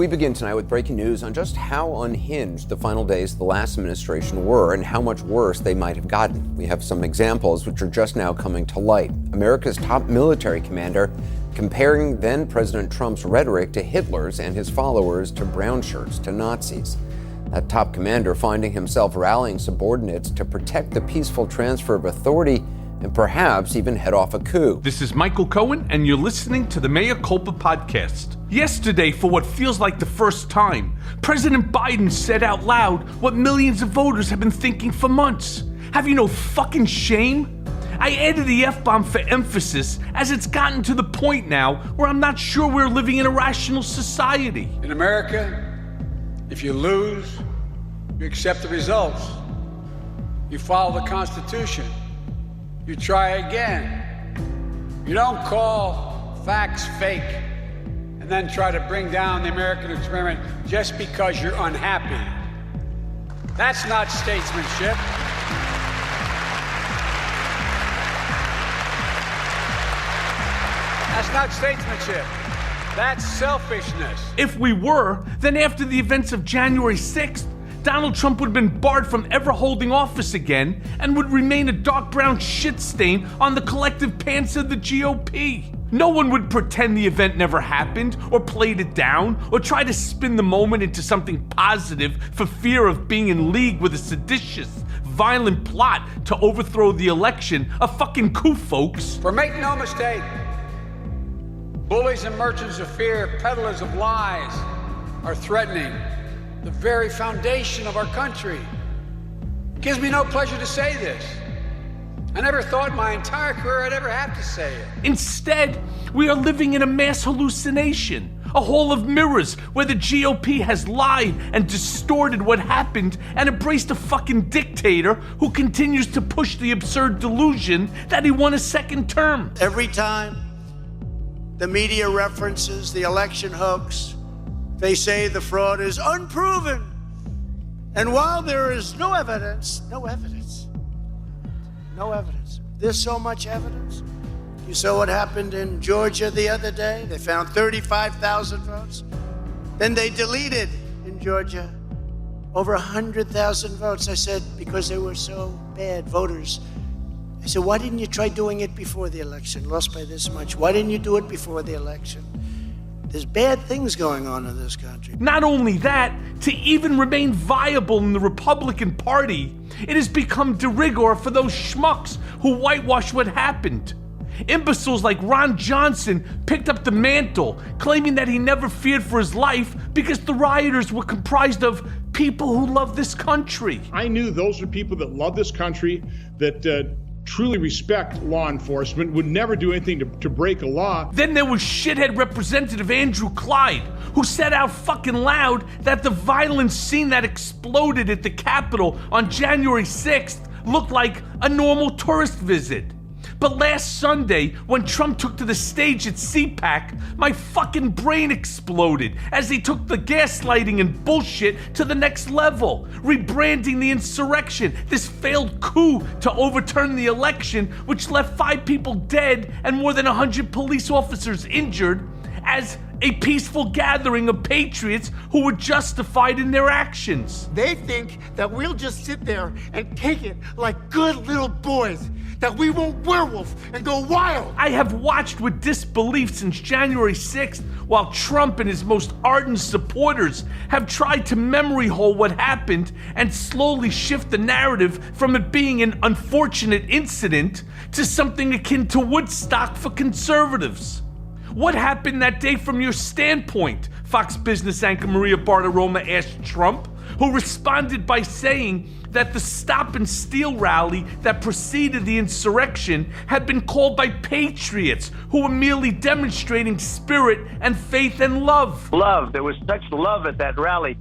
We begin tonight with breaking news on just how unhinged the final days of the last administration were and how much worse they might have gotten. We have some examples which are just now coming to light. America's top military commander comparing then President Trump's rhetoric to Hitler's and his followers to brown shirts to Nazis. That top commander finding himself rallying subordinates to protect the peaceful transfer of authority and perhaps even head off a coup. This is Michael Cohen, and you're listening to the Mea Culpa podcast. Yesterday, for what feels like the first time, President Biden said out loud what millions of voters have been thinking for months. Have you no fucking shame? I added the F-bomb for emphasis, as it's gotten to the point now where I'm not sure we're living in a rational society. In America, if you lose, you accept the results. You follow the Constitution. You try again. You don't call facts fake and then try to bring down the American experiment just because you're unhappy. That's not statesmanship. That's not statesmanship. That's selfishness. If we were, then after the events of January 6th, Donald Trump would have been barred from ever holding office again and would remain a dark brown shit stain on the collective pants of the GOP. No one would pretend the event never happened or played it down or try to spin the moment into something positive for fear of being in league with a seditious, violent plot to overthrow the election. A fucking coup, folks. For make no mistake, bullies and merchants of fear, peddlers of lies, are threatening the very foundation of our country. It gives me no pleasure to say this. I never thought in my entire career I'd ever have to say it. Instead, we are living in a mass hallucination, a hall of mirrors where the GOP has lied and distorted what happened and embraced a fucking dictator who continues to push the absurd delusion that he won a second term. Every time the media references the election hoax, they say the fraud is unproven. And while there is no evidence, there's so much evidence. You saw what happened in Georgia the other day. They found 35,000 votes. Then they deleted in Georgia over 100,000 votes. I said, because they were so bad voters. I said, why didn't you try doing it before the election? Lost by this much. Why didn't you do it before the election? There's bad things going on in this country. Not only that, to even remain viable in the Republican Party, it has become de rigueur for those schmucks who whitewash what happened. Imbeciles like Ron Johnson picked up the mantle, claiming that he never feared for his life because the rioters were comprised of people who love this country. I knew those are people that love this country, that truly respect law enforcement, would never do anything to break a law. Then there was shithead Representative Andrew Clyde, who said out fucking loud that the violent scene that exploded at the Capitol on January 6th looked like a normal tourist visit. But last Sunday, when Trump took to the stage at CPAC, my fucking brain exploded as he took the gaslighting and bullshit to the next level, rebranding the insurrection, this failed coup to overturn the election, which left 5 people dead and more than 100 police officers injured, as a peaceful gathering of patriots who were justified in their actions. They think that we'll just sit there and take it like good little boys, that we won't werewolf and go wild. I have watched with disbelief since January 6th, while Trump and his most ardent supporters have tried to memory hole what happened and slowly shift the narrative from it being an unfortunate incident to something akin to Woodstock for conservatives. What happened that day from your standpoint? Fox Business anchor Maria Bartiromo asked Trump, who responded by saying that the Stop and Steal rally that preceded the insurrection had been called by patriots who were merely demonstrating spirit and faith and love. Love. There was such love at that rally.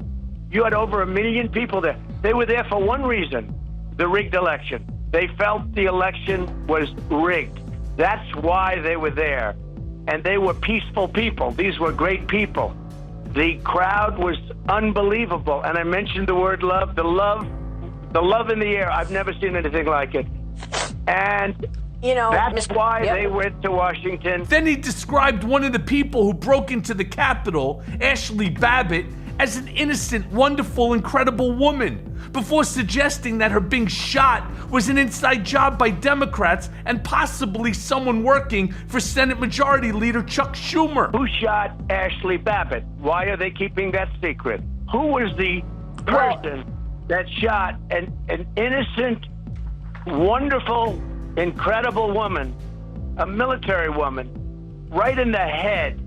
You had over 1 million people there. They were there for one reason, the rigged election. They felt the election was rigged. That's why they were there. And they were peaceful people. These were great people. The crowd was unbelievable. And I mentioned the word love, the love in the air. I've never seen anything like it. And That's why they went to Washington. Then he described one of the people who broke into the Capitol, Ashley Babbitt, as an innocent, wonderful, incredible woman, before suggesting that her being shot was an inside job by Democrats and possibly someone working for Senate Majority Leader Chuck Schumer. Who shot Ashley Babbitt? Why are they keeping that secret? Who was the person that shot an innocent, wonderful, incredible woman, a military woman, right in the head?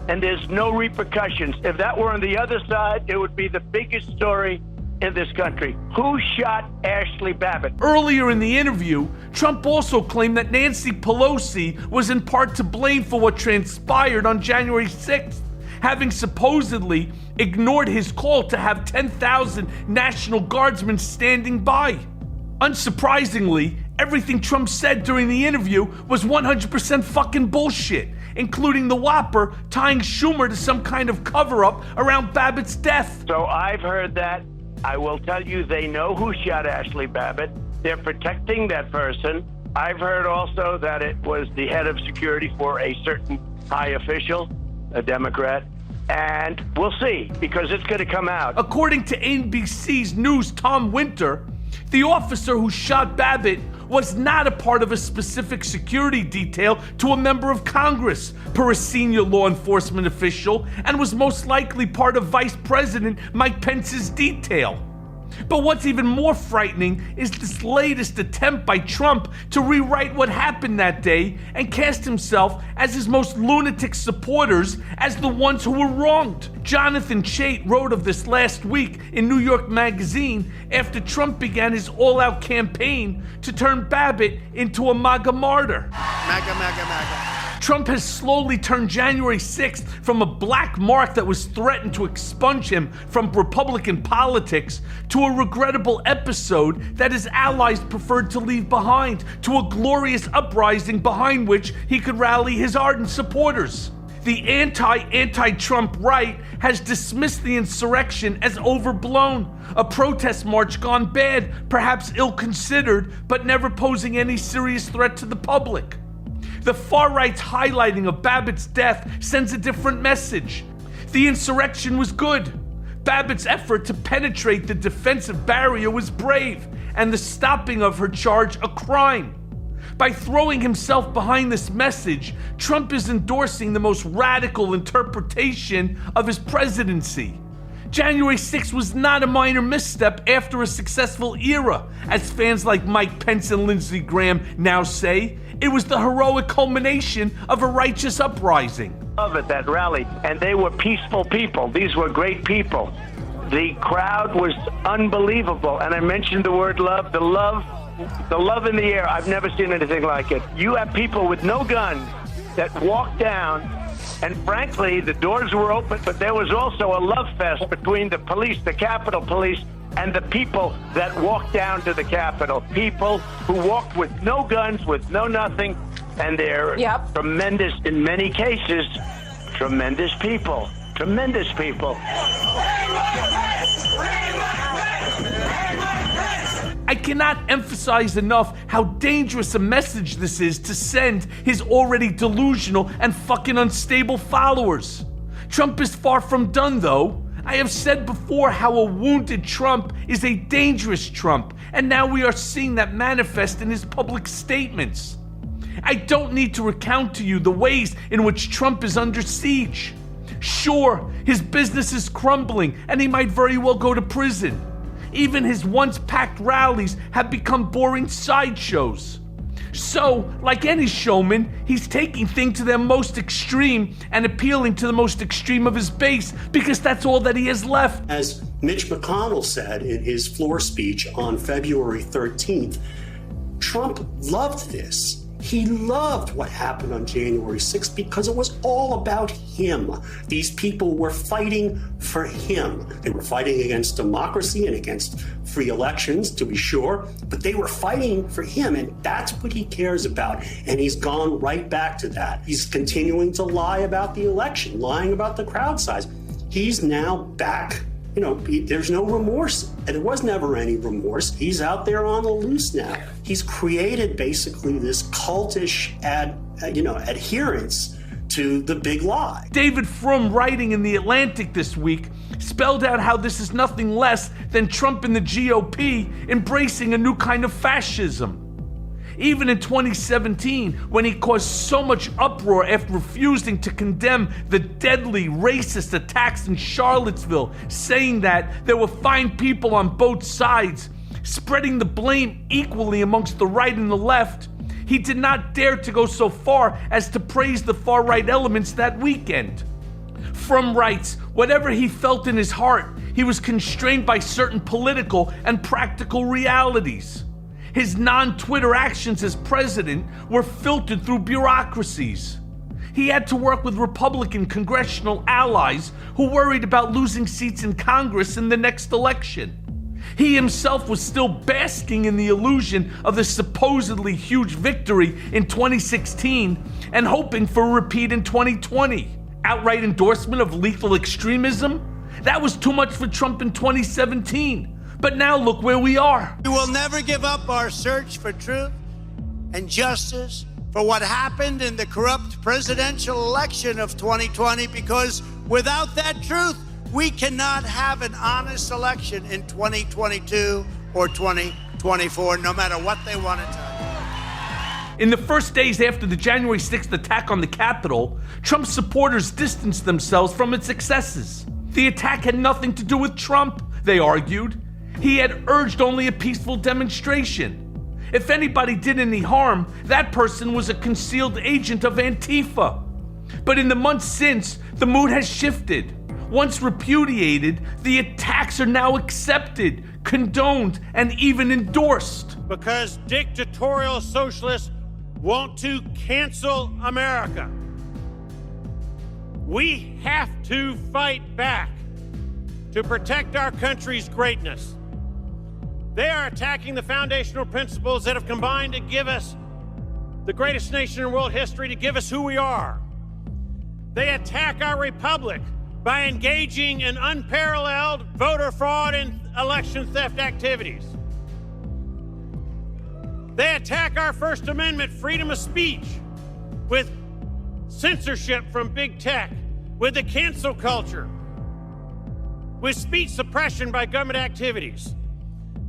And there's no repercussions. If that were on the other side, it would be the biggest story in this country. Who shot Ashley Babbitt? Earlier in the interview, Trump also claimed that Nancy Pelosi was in part to blame for what transpired on January 6th, having supposedly ignored his call to have 10,000 National Guardsmen standing by. Unsurprisingly, everything Trump said during the interview was 100% fucking bullshit, including the whopper tying Schumer to some kind of cover-up around Babbitt's death. So I've heard that. I will tell you, they know who shot Ashley Babbitt. They're protecting that person. I've heard also that it was the head of security for a certain high official, a Democrat. And we'll see, because it's going to come out. According to NBC's News' Tom Winter, the officer who shot Babbitt was not a part of a specific security detail to a member of Congress, per a senior law enforcement official, and was most likely part of Vice President Mike Pence's detail. But what's even more frightening is this latest attempt by Trump to rewrite what happened that day and cast himself as his most lunatic supporters as the ones who were wronged. Jonathan Chait wrote of this last week in New York Magazine after Trump began his all-out campaign to turn Babbitt into a MAGA martyr. MAGA, MAGA, MAGA. Trump has slowly turned January 6th from a black mark that was threatened to expunge him from Republican politics to a regrettable episode that his allies preferred to leave behind, to a glorious uprising behind which he could rally his ardent supporters. The anti-Trump right has dismissed the insurrection as overblown, a protest march gone bad, perhaps ill-considered, but never posing any serious threat to the public. The far right's highlighting of Babbitt's death sends a different message. The insurrection was good. Babbitt's effort to penetrate the defensive barrier was brave, and the stopping of her charge a crime. By throwing himself behind this message, Trump is endorsing the most radical interpretation of his presidency. January 6th was not a minor misstep after a successful era, as fans like Mike Pence and Lindsey Graham now say. It was the heroic culmination of a righteous uprising. Love at that rally, and they were peaceful people. These were great people. The crowd was unbelievable, and I mentioned the word love. The love in the air. I've never seen anything like it. You have people with no guns that walk down, and frankly, the doors were open, but there was also a love fest between the police, the Capitol Police, and the people that walked down to the Capitol. People who walked with no guns, with no nothing, and they're tremendous, in many cases, tremendous people. Tremendous people. I cannot emphasize enough how dangerous a message this is to send his already delusional and fucking unstable followers. Trump is far from done, though. I have said before how a wounded Trump is a dangerous Trump, and now we are seeing that manifest in his public statements. I don't need to recount to you the ways in which Trump is under siege. Sure, his business is crumbling, and he might very well go to prison. Even his once packed rallies have become boring sideshows. So, like any showman, he's taking things to their most extreme and appealing to the most extreme of his base because that's all that he has left. As Mitch McConnell said in his floor speech on February 13th, Trump loved this. He loved what happened on January 6th because it was all about him. These people were fighting for him. They were fighting against democracy and against free elections, to be sure, but they were fighting for him, and that's what he cares about. And he's gone right back to that. He's continuing to lie about the election, lying about the crowd size. He's now back there's no remorse. And there was never any remorse. He's out there on the loose now. He's created basically this cultish adherence to the big lie. David Frum, writing in The Atlantic this week, spelled out how this is nothing less than Trump and the GOP embracing a new kind of fascism. Even in 2017, when he caused so much uproar after refusing to condemn the deadly racist attacks in Charlottesville, saying that there were fine people on both sides, spreading the blame equally amongst the right and the left, he did not dare to go so far as to praise the far-right elements that weekend. Frum writes, whatever he felt in his heart, he was constrained by certain political and practical realities. His non-Twitter actions as president were filtered through bureaucracies. He had to work with Republican congressional allies who worried about losing seats in Congress in the next election. He himself was still basking in the illusion of the supposedly huge victory in 2016 and hoping for a repeat in 2020. Outright endorsement of lethal extremism? That was too much for Trump in 2017. But now look where we are. We will never give up our search for truth and justice for what happened in the corrupt presidential election of 2020, because without that truth, we cannot have an honest election in 2022 or 2024, no matter what they want to tell you. In the first days after the January 6th attack on the Capitol, Trump's supporters distanced themselves from its excesses. The attack had nothing to do with Trump, they argued. He had urged only a peaceful demonstration. If anybody did any harm, that person was a concealed agent of Antifa. But in the months since, the mood has shifted. Once repudiated, the attacks are now accepted, condoned, and even endorsed. Because dictatorial socialists want to cancel America. We have to fight back to protect our country's greatness. They are attacking the foundational principles that have combined to give us the greatest nation in world history, to give us who we are. They attack our republic by engaging in unparalleled voter fraud and election theft activities. They attack our First Amendment freedom of speech with censorship from big tech, with the cancel culture, with speech suppression by government activities.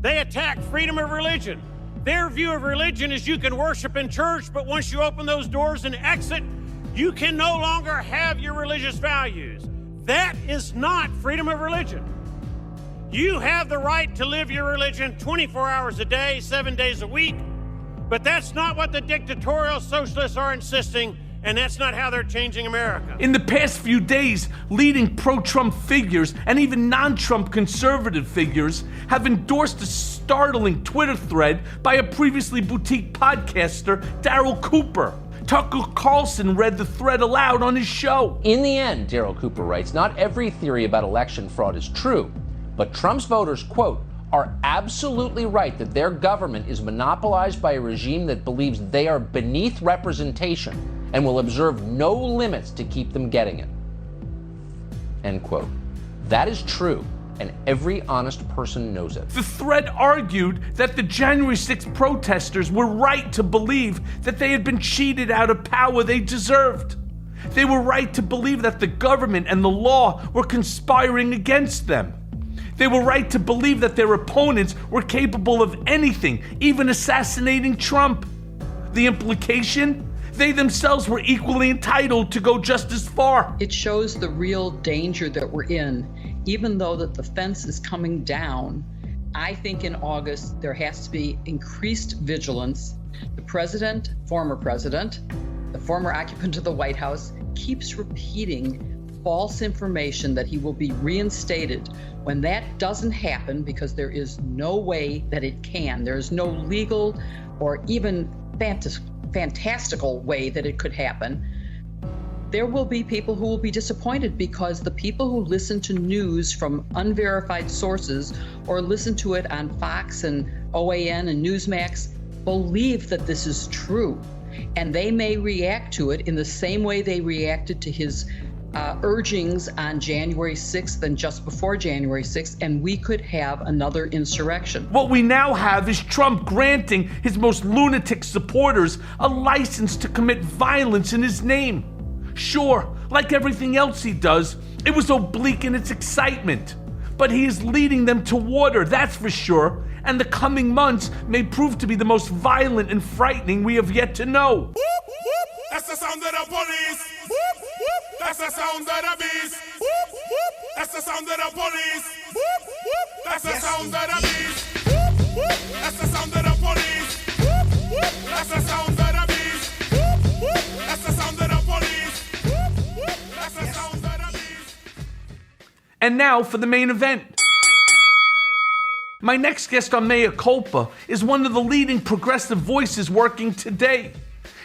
They attack freedom of religion. Their view of religion is you can worship in church, but once you open those doors and exit, you can no longer have your religious values. That is not freedom of religion. You have the right to live your religion 24 hours a day, 7 days a week, but that's not what the dictatorial socialists are insisting, and that's not how they're changing America. In the past few days, leading pro-Trump figures and even non-Trump conservative figures have endorsed a startling Twitter thread by a previously boutique podcaster, Daryl Cooper. Tucker Carlson read the thread aloud on his show. In the end, Daryl Cooper writes, not every theory about election fraud is true, but Trump's voters, quote, are absolutely right that their government is monopolized by a regime that believes they are beneath representation and will observe no limits to keep them getting it. End quote. That is true, and every honest person knows it. The thread argued that the January 6th protesters were right to believe that they had been cheated out of power they deserved. They were right to believe that the government and the law were conspiring against them. They were right to believe that their opponents were capable of anything, even assassinating Trump. The implication? They themselves were equally entitled to go just as far. It shows the real danger that we're in. Even though that the fence is coming down, I think in August there has to be increased vigilance. The president, the former occupant of the White House, keeps repeating false information that he will be reinstated. When that doesn't happen, because there is no way that it can, there is no legal or even fantastical way that it could happen, there will be people who will be disappointed, because the people who listen to news from unverified sources or listen to it on Fox and OAN and Newsmax believe that this is true. And they may react to it in the same way they reacted to his urgings on January 6th and just before January 6th, and we could have another insurrection. What we now have is Trump granting his most lunatic supporters a license to commit violence in his name. Sure, like everything else he does, it was oblique in its excitement. But he is leading them to water, that's for sure, and the coming months may prove to be the most violent and frightening we have yet to know. That's the sound of the police. That's the sound of the beast. That's the sound of the police. That's the sound of the beast. That's the sound of the police. That's the sound of the beast. That's the sound of the police. That's the sound of the beast. And now for the main event. My next guest on Mea Culpa is one of the leading progressive voices working today.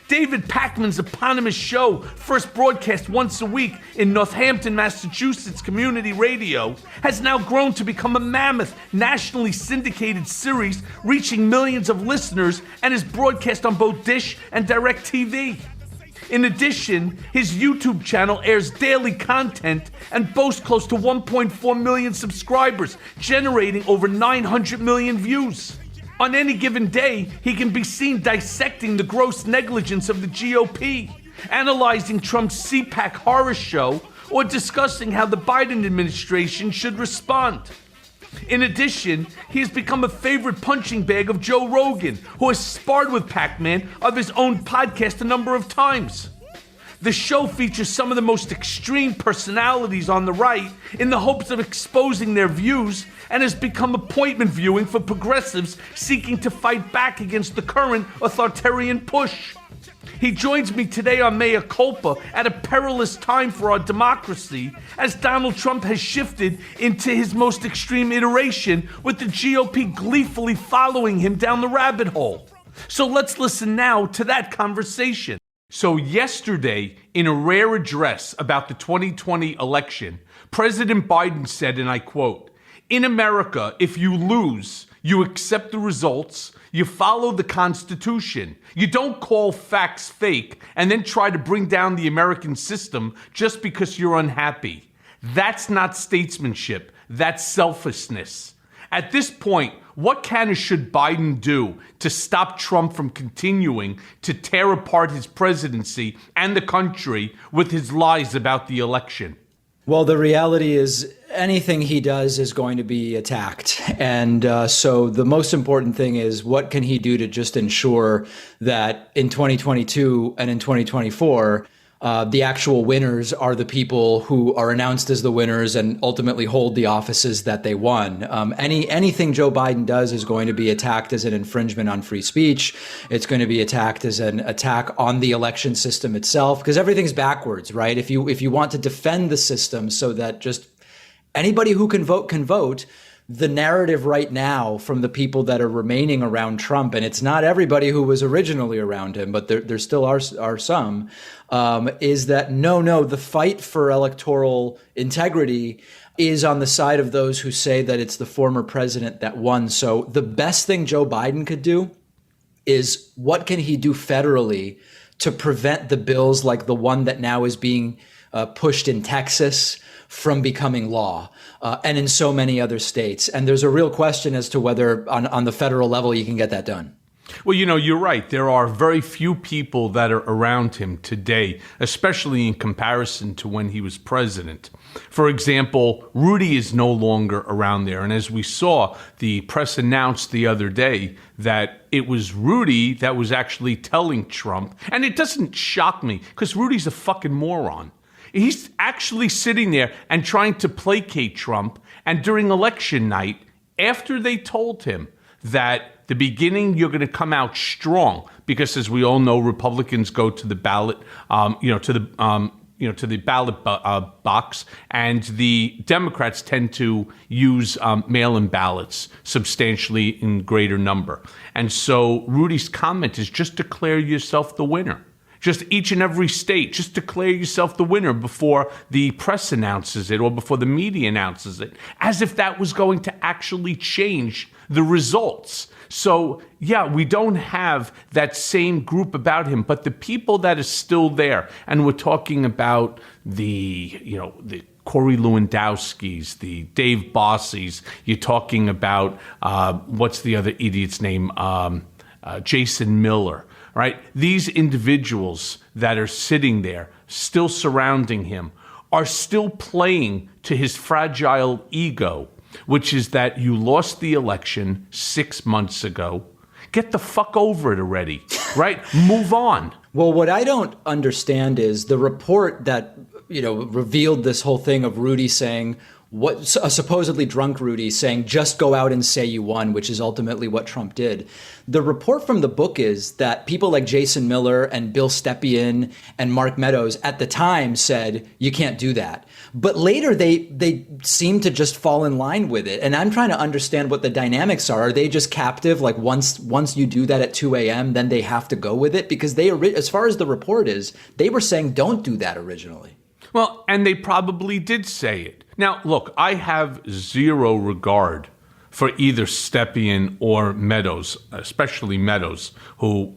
David Pakman's eponymous show, first broadcast once a week in Northampton, Massachusetts community radio, has now grown to become a mammoth, nationally syndicated series reaching millions of listeners and is broadcast on both Dish and DirecTV. In addition, his YouTube channel airs daily content and boasts close to 1.4 million subscribers, generating over 900 million views. On any given day, he can be seen dissecting the gross negligence of the GOP, analyzing Trump's CPAC horror show, or discussing how the Biden administration should respond. In addition, he has become a favorite punching bag of Joe Rogan, who has sparred with Pakman of his own podcast a number of times. The show features some of the most extreme personalities on the right in the hopes of exposing their views and has become appointment viewing for progressives seeking to fight back against the current authoritarian push. He joins me today on Mea Culpa at a perilous time for our democracy as Donald Trump has shifted into his most extreme iteration with the GOP gleefully following him down the rabbit hole. So let's listen now to that conversation. So yesterday, in a rare address about the 2020 election, President Biden said, and I quote, "In America, if you lose, you accept the results, you follow the Constitution. You don't call facts fake and then try to bring down the American system just because you're unhappy. That's not statesmanship, that's selfishness." At this point, what can or should Biden do to stop Trump from continuing to tear apart his presidency and the country with his lies about the election? Well, the reality is anything he does is going to be attacked. And so the most important thing is what can he do to just ensure that in 2022 and in 2024, the actual winners are the people who are announced as the winners and ultimately hold the offices that they won. Anything Joe Biden does is going to be attacked as an infringement on free speech. It's going to be attacked as an attack on the election system itself, because everything's backwards, right? If you want to defend the system so that just anybody who can vote, the narrative right now from the people that are remaining around Trump, and it's not everybody who was originally around him, but there still are some, is that no, the fight for electoral integrity is on the side of those who say that it's the former president that won. So the best thing Joe Biden could do is what can he do federally to prevent the bills like the one that now is being pushed in Texas from becoming law, and in so many other states. And there's a real question as to whether on the federal level you can get that done. Well, you're right. There are very few people that are around him today, especially in comparison to when he was president. For example, Rudy is no longer around there. And as we saw, the press announced the other day that it was Rudy that was actually telling Trump. And it doesn't shock me because Rudy's a fucking moron. He's actually sitting there and trying to placate Trump. And during election night, after they told him that the beginning you're going to come out strong, because as we all know, Republicans go to the ballot, to the ballot box, and the Democrats tend to use mail-in ballots substantially in greater number. And so Rudy's comment is just declare yourself the winner. Just each and every state, just declare yourself the winner before the press announces it or before the media announces it, as if that was going to actually change the results. So, yeah, we don't have that same group about him, but the people that are still there, and we're talking about the Corey Lewandowskis, the Dave Bossies, you're talking about, what's the other idiot's name? Jason Miller, right? These individuals that are sitting there, still surrounding him, are still playing to his fragile ego, which is that you lost the election 6 months ago. Get the fuck over it already, right? Move on. Well, what I don't understand is the report that, revealed this whole thing of Rudy saying, a supposedly drunk Rudy saying, just go out and say you won, which is ultimately what Trump did. The report from the book is that people like Jason Miller and Bill Stepien and Mark Meadows at the time said, you can't do that. But later they seem to just fall in line with it. And I'm trying to understand what the dynamics are. Are they just captive? Like once you do that at 2 a.m., then they have to go with it? Because as far as the report is, they were saying don't do that originally. Well, and they probably did say it. Now, look, I have zero regard for either Stepien or Meadows, especially Meadows, who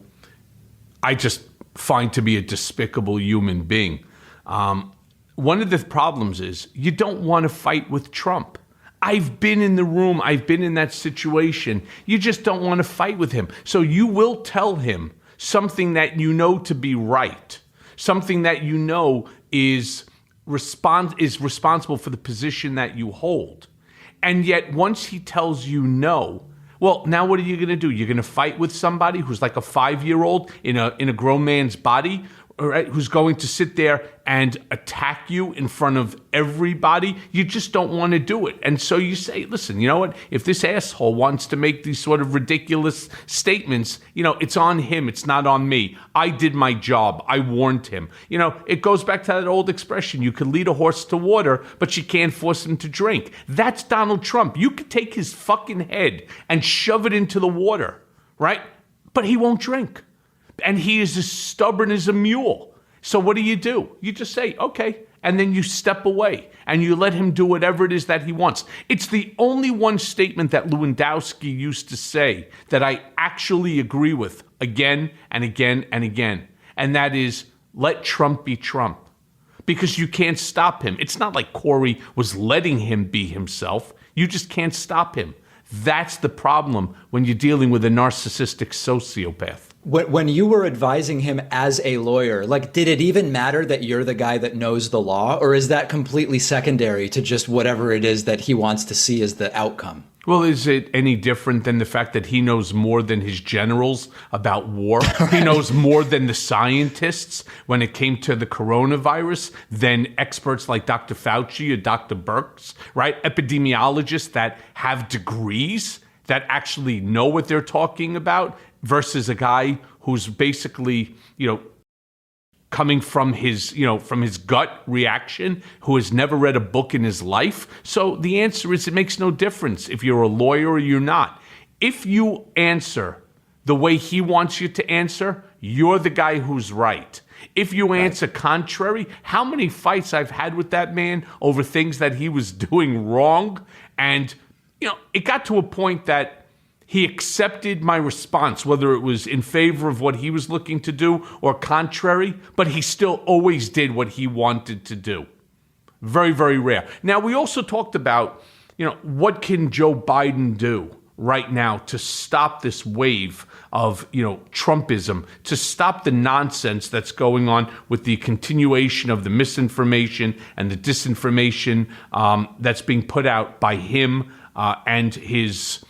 I just find to be a despicable human being. One of the problems is you don't want to fight with Trump. I've been in the room. I've been in that situation. You just don't want to fight with him. So you will tell him something that you know to be right, something that you know is responsible for the position that you hold. And yet once he tells you no, well, now what are you going to do? You're going to fight with somebody who's like a 5-year-old in a grown man's body, right, who's going to sit there and attack you in front of everybody? You just don't want to do it. And so you say, listen, you know what? If this asshole wants to make these sort of ridiculous statements, it's on him. It's not on me. I did my job. I warned him. It goes back to that old expression. You can lead a horse to water, but you can't force him to drink. That's Donald Trump. You could take his fucking head and shove it into the water, right? But he won't drink. And he is as stubborn as a mule. So what do? You just say, okay, and then you step away and you let him do whatever it is that he wants. It's the only one statement that Lewandowski used to say that I actually agree with again and again and again. And that is, let Trump be Trump. Because you can't stop him. It's not like Corey was letting him be himself. You just can't stop him. That's the problem when you're dealing with a narcissistic sociopath. When you were advising him as a lawyer, did it even matter that you're the guy that knows the law? Or is that completely secondary to just whatever it is that he wants to see as the outcome? Well, is it any different than the fact that he knows more than his generals about war? Right. He knows more than the scientists when it came to the coronavirus, than experts like Dr. Fauci or Dr. Birx, right? Epidemiologists that have degrees that actually know what they're talking about, versus a guy who's basically, coming from his gut reaction, who has never read a book in his life. So the answer is, it makes no difference if you're a lawyer or you're not. If you answer the way he wants you to answer, you're the guy who's right. If you answer contrary, how many fights I've had with that man over things that he was doing wrong. And, it got to a point that he accepted my response, whether it was in favor of what he was looking to do or contrary, but he still always did what he wanted to do. Very, very rare. Now, we also talked about, what can Joe Biden do right now to stop this wave of, Trumpism, to stop the nonsense that's going on with the continuation of the misinformation and the disinformation that's being put out by him and his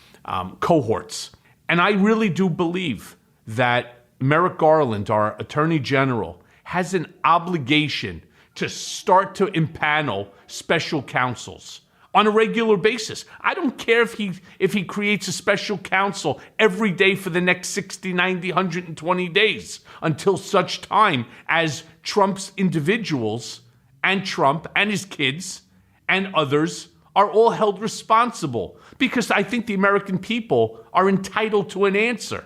cohorts. And I really do believe that Merrick Garland, our Attorney General, has an obligation to start to impanel special counsels on a regular basis. I don't care if he creates a special counsel every day for the next 60, 90, 120 days, until such time as Trump's individuals and Trump and his kids and others are all held responsible. Because I think the American people are entitled to an answer.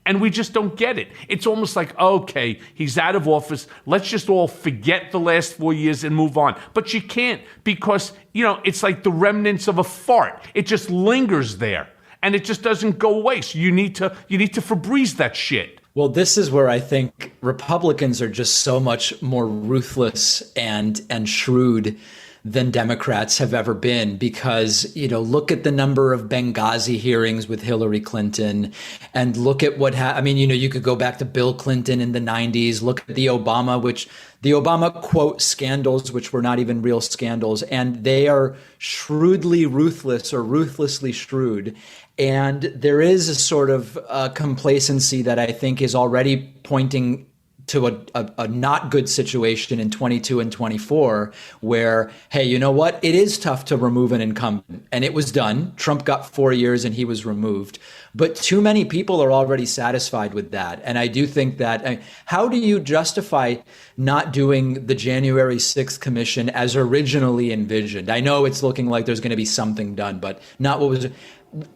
And we just don't get it. It's almost like, okay, he's out of office. Let's just all forget the last 4 years and move on. But you can't, because, it's like the remnants of a fart. It just lingers there. and it just doesn't go away. So you need to Febreze that shit. Well, this is where I think Republicans are just so much more ruthless and shrewd than Democrats have ever been, because, look at the number of Benghazi hearings with Hillary Clinton, and look at what you could go back to Bill Clinton in the 90s, look at the Obama quote scandals, which were not even real scandals, and they are shrewdly ruthless or ruthlessly shrewd. And there is a sort of complacency that I think is already pointing to a not good situation in 22 and 24, where, hey, you know what? It is tough to remove an incumbent. And it was done. Trump got 4 years and he was removed. But too many people are already satisfied with that. And I do think that, how do you justify not doing the January 6th commission as originally envisioned? I know it's looking like there's going to be something done, but not what was...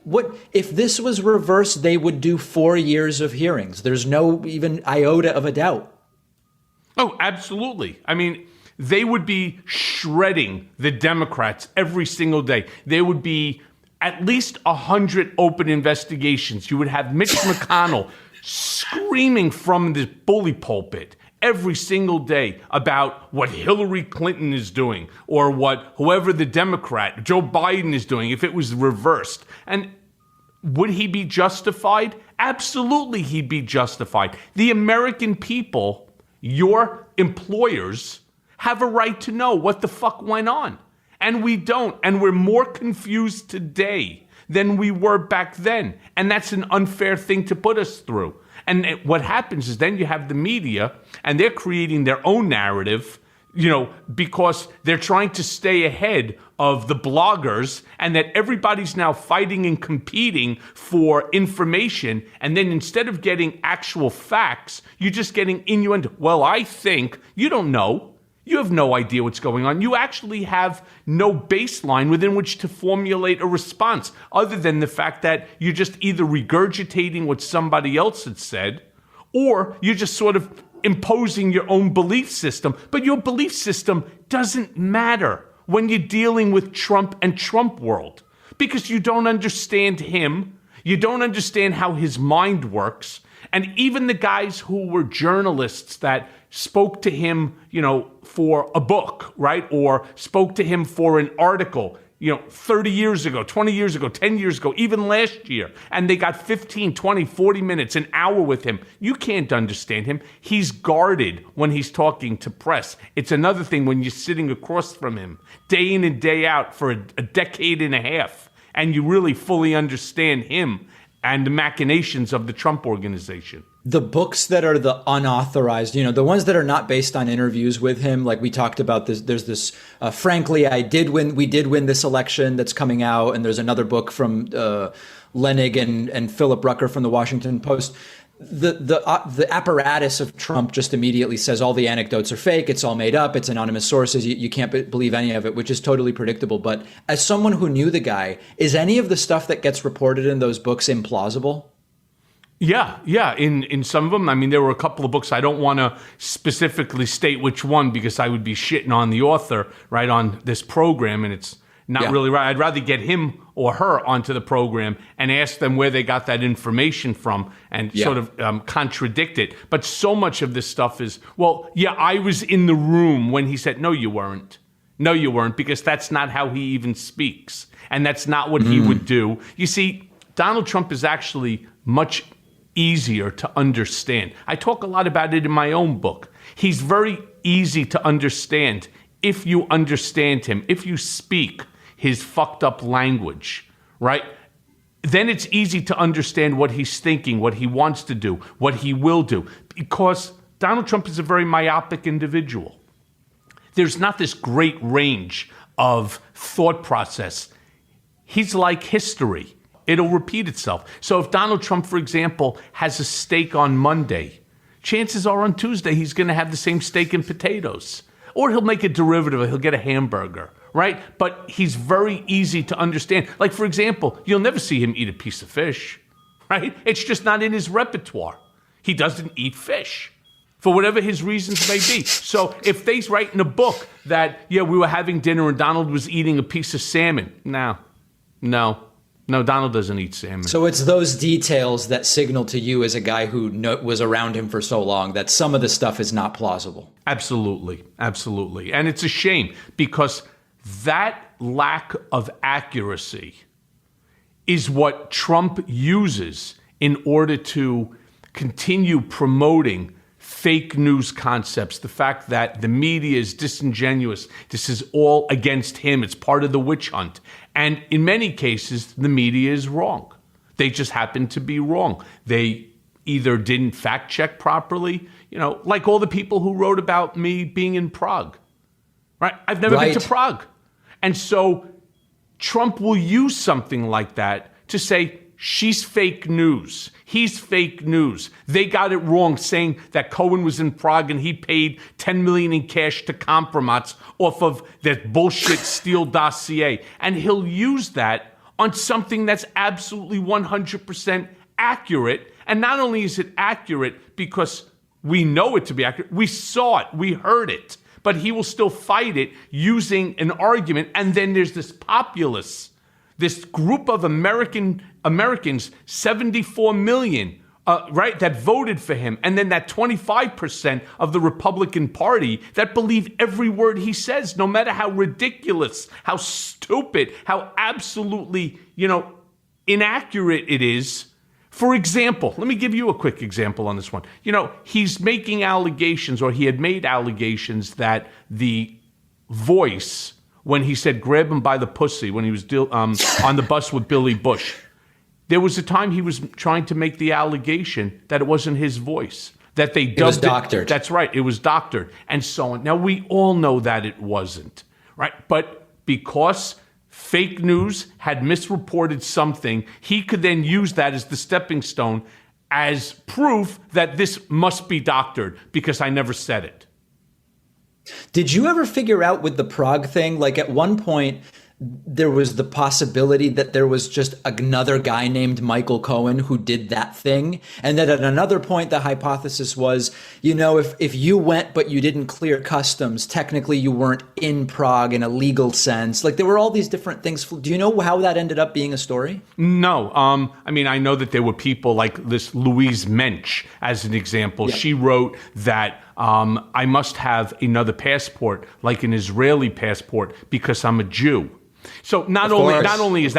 What if this was reversed? They would do 4 years of hearings. There's no even iota of a doubt. Oh, absolutely. I mean, they would be shredding the Democrats every single day. There would be at least 100 open investigations. You would have Mitch McConnell screaming from the bully pulpit every single day about what Hillary Clinton is doing, or what whoever the Democrat, Joe Biden, is doing if it was reversed. And would he be justified? Absolutely, he'd be justified. The American people, your employers, have a right to know what the fuck went on. And we don't. And we're more confused today than we were back then. And that's an unfair thing to put us through. And what happens is then you have the media, and they're creating their own narrative, because they're trying to stay ahead of the bloggers, and that everybody's now fighting and competing for information. And then instead of getting actual facts, you're just getting innuendo. Well, I think you don't know. You have no idea what's going on. You actually have no baseline within which to formulate a response, other than the fact that you're just either regurgitating what somebody else had said, or you're just sort of imposing your own belief system. But your belief system doesn't matter when you're dealing with Trump and Trump world, because you don't understand him. You don't understand how his mind works. And even the guys who were journalists that spoke to him, for a book, right? Or spoke to him for an article, 30 years ago, 20 years ago, 10 years ago, even last year. And they got 15, 20, 40 minutes, an hour with him. You can't understand him. He's guarded when he's talking to press. It's another thing when you're sitting across from him day in and day out for a decade and a half, and you really fully understand him and the machinations of the Trump organization. The books that are the unauthorized, the ones that are not based on interviews with him, like we talked about this, there's this, frankly, we did win this election that's coming out. And there's another book from Lenig and Philip Rucker from the Washington Post. The apparatus of Trump just immediately says all the anecdotes are fake. It's all made up. It's anonymous sources. You can't believe any of it, which is totally predictable. But as someone who knew the guy, is any of the stuff that gets reported in those books implausible? Yeah. In some of them, there were a couple of books. I don't want to specifically state which one, because I would be shitting on the author right on this program, and it's not really right. I'd rather get him or her onto the program and ask them where they got that information from and sort of contradict it. But so much of this stuff is, I was in the room when he said, no, you weren't. No, you weren't, because that's not how he even speaks. And that's not what he would do. You see, Donald Trump is actually much easier to understand. I talk a lot about it in my own book. He's very easy to understand if you understand him, if you speak his fucked up language, right? Then it's easy to understand what he's thinking, what he wants to do, what he will do, because Donald Trump is a very myopic individual. There's not this great range of thought process. He's like history. It'll repeat itself. So if Donald Trump, for example, has a steak on Monday, chances are on Tuesday he's going to have the same steak and potatoes. Or he'll make a derivative. He'll get a hamburger, right? But he's very easy to understand. Like, for example, you'll never see him eat a piece of fish, right? It's just not in his repertoire. He doesn't eat fish, for whatever his reasons may be. So if they write in a book that, we were having dinner and Donald was eating a piece of salmon, no. No, Donald doesn't eat salmon. So it's those details that signal to you as a guy who was around him for so long that some of the stuff is not plausible. Absolutely. Absolutely. And it's a shame because that lack of accuracy is what Trump uses in order to continue promoting fake news concepts, the fact that the media is disingenuous. This is all against him. It's part of the witch hunt. And in many cases, the media is wrong. They just happen to be wrong. They either didn't fact check properly, like all the people who wrote about me being in Prague, right? I've never been to Prague. And so Trump will use something like that to say, she's fake news. He's fake news. They got it wrong saying that Cohen was in Prague and he paid $10 million in cash to Kompromat off of that bullshit Steele dossier. And he'll use that on something that's absolutely 100% accurate. And not only is it accurate because we know it to be accurate, we saw it, we heard it, but he will still fight it using an argument. And then there's this populace, this group of Americans, 74 million, right, that voted for him. And then that 25% of the Republican Party that believe every word he says, no matter how ridiculous, how stupid, how absolutely, inaccurate it is. For example, let me give you a quick example on this one. He's making allegations, or he had made allegations that the Voice, when he said grab him by the pussy when he was on the bus with Billy Bush, there was a time he was trying to make the allegation that it wasn't his voice, that they dubbed it. Was doctored. That's right. It was doctored and so on. Now, we all know that it wasn't, right? But because fake news had misreported something, he could then use that as the stepping stone as proof that this must be doctored because I never said it. Did you ever figure out with the Prague thing, like at one point, there was the possibility that there was just another guy named Michael Cohen who did that thing. And then at another point, the hypothesis was, if you went but you didn't clear customs, technically you weren't in Prague in a legal sense. Like there were all these different things. Do you know how that ended up being a story? No. I know that there were people like this Louise Mensch, as an example. Yeah. She wrote that I must have another passport, like an Israeli passport, because I'm a Jew. So not only is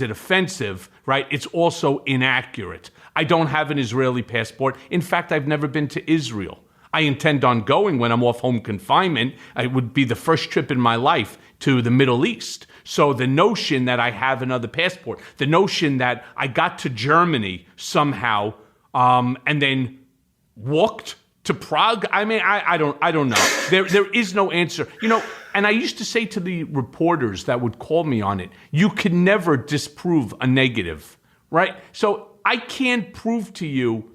it offensive, right? It's also inaccurate. I don't have an Israeli passport. In fact, I've never been to Israel. I intend on going when I'm off home confinement. It would be the first trip in my life to the Middle East. So the notion that I have another passport, the notion that I got to Germany somehow and then walked to Prague, I don't know. There is no answer. And I used to say to the reporters that would call me on it, you can never disprove a negative, right? So I can't prove to you,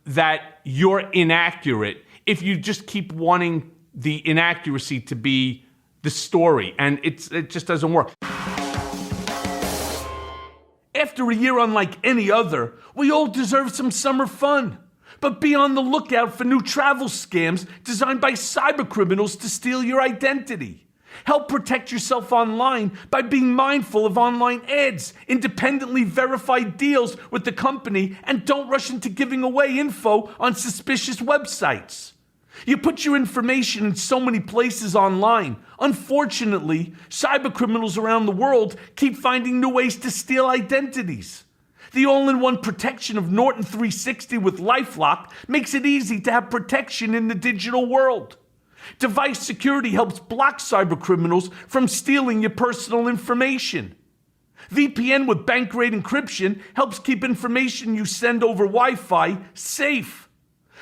that you're inaccurate if you just keep wanting the inaccuracy to be the story, and it just doesn't work. After a year unlike any other, we all deserve some summer fun. But be on the lookout for new travel scams designed by cybercriminals to steal your identity. Help protect yourself online by being mindful of online ads, independently verified deals with the company, and don't rush into giving away info on suspicious websites. You put your information in so many places online. Unfortunately, cybercriminals around the world keep finding new ways to steal identities. The all-in-one protection of Norton 360 with LifeLock makes it easy to have protection in the digital world. Device security helps block cybercriminals from stealing your personal information. VPN with bank-grade encryption helps keep information you send over Wi-Fi safe.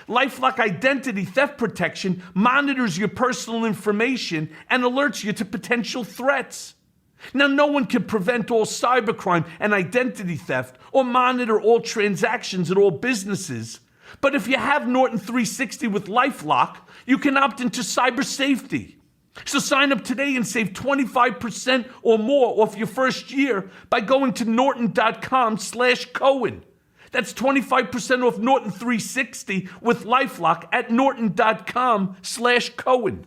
LifeLock Identity Theft Protection monitors your personal information and alerts you to potential threats. Now, no one can prevent all cybercrime and identity theft or monitor all transactions at all businesses. But if you have Norton 360 with LifeLock, you can opt into cyber safety. So sign up today and save 25% or more off your first year by going to norton.com/Cohen. That's 25% off Norton 360 with LifeLock at norton.com/Cohen.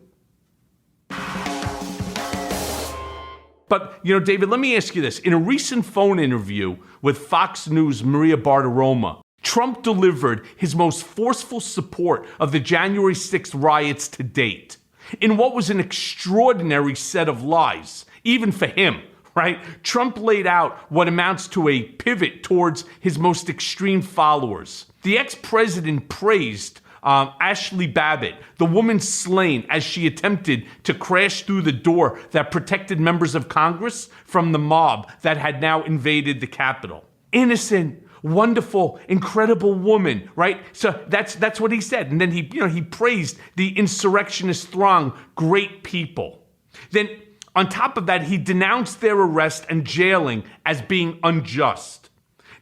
But, David, let me ask you this. In a recent phone interview with Fox News' Maria Bartiromo, Trump delivered his most forceful support of the January 6th riots to date, in what was an extraordinary set of lies, even for him, right? Trump laid out what amounts to a pivot towards his most extreme followers. The ex-president praised Ashley Babbitt, the woman slain as she attempted to crash through the door that protected members of Congress from the mob that had now invaded the Capitol. Innocent, wonderful, incredible woman, right? So that's what he said. And then he praised the insurrectionist throng, great people. Then on top of that, he denounced their arrest and jailing as being unjust.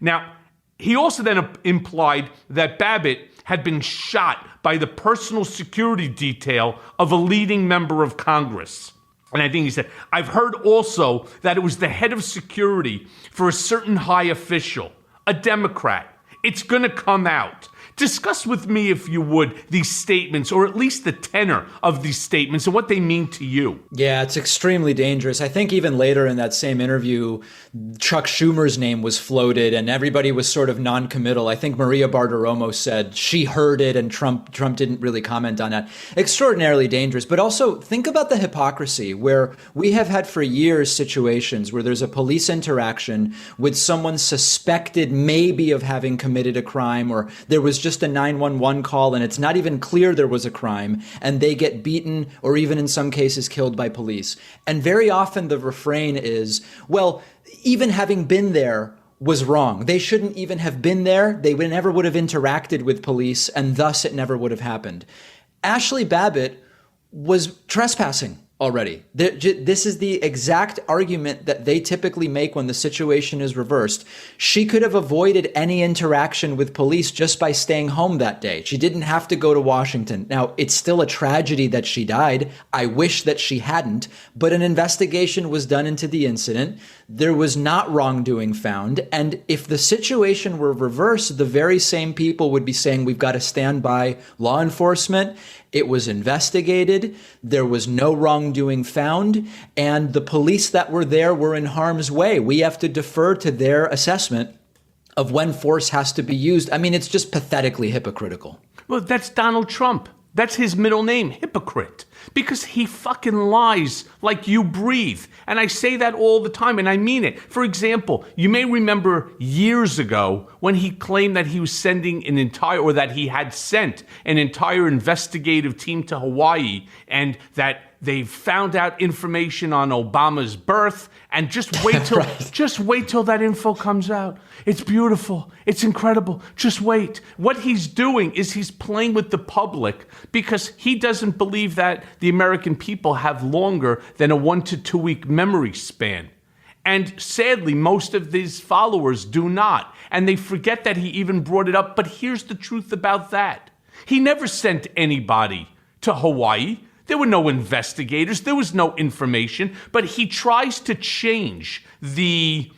Now, he also then implied that Babbitt had been shot by the personal security detail of a leading member of Congress. And I think he said, I've heard also that it was the head of security for a certain high official, a Democrat. It's going to come out. Discuss with me, if you would, these statements, or at least the tenor of these statements and what they mean to you. Yeah, it's extremely dangerous. I think even later in that same interview, Chuck Schumer's name was floated and everybody was sort of non-committal. I think Maria Bartiromo said she heard it and Trump didn't really comment on that. Extraordinarily dangerous. But also think about the hypocrisy where we have had for years situations where there's a police interaction with someone suspected maybe of having committed a crime, or there was just a 911 call and it's not even clear there was a crime, and they get beaten or even in some cases killed by police. And very often the refrain is, well, even having been there was wrong. They shouldn't even have been there. They never would have interacted with police, and thus it never would have happened. Ashley Babbitt was trespassing already. This is the exact argument that they typically make when the situation is reversed. She could have avoided any interaction with police just by staying home that day. She didn't have to go to Washington. Now, it's still a tragedy that she died. I wish that she hadn't, but an investigation was done into the incident. There was not wrongdoing found. And if the situation were reversed, the very same people would be saying we've got to stand by law enforcement. It was investigated. There was no wrongdoing found. And the police that were there were in harm's way. We have to defer to their assessment of when force has to be used. I mean, it's just pathetically hypocritical. Well, that's Donald Trump. That's his middle name, hypocrite. Because he fucking lies like you breathe. And I say that all the time, and I mean it. For example, you may remember years ago when he claimed that he was sending that he had sent an entire investigative team to Hawaii, and that they found out information on Obama's birth, and just wait till just wait till that info comes out. It's beautiful. It's incredible. Just wait. What he's doing is he's playing with the public because he doesn't believe that the American people have longer than a 1 to 2 week memory span. And sadly, most of these followers do not. And they forget that he even brought it up. But here's the truth about that. He never sent anybody to Hawaii. There were no investigators. There was no information. But he tries to change the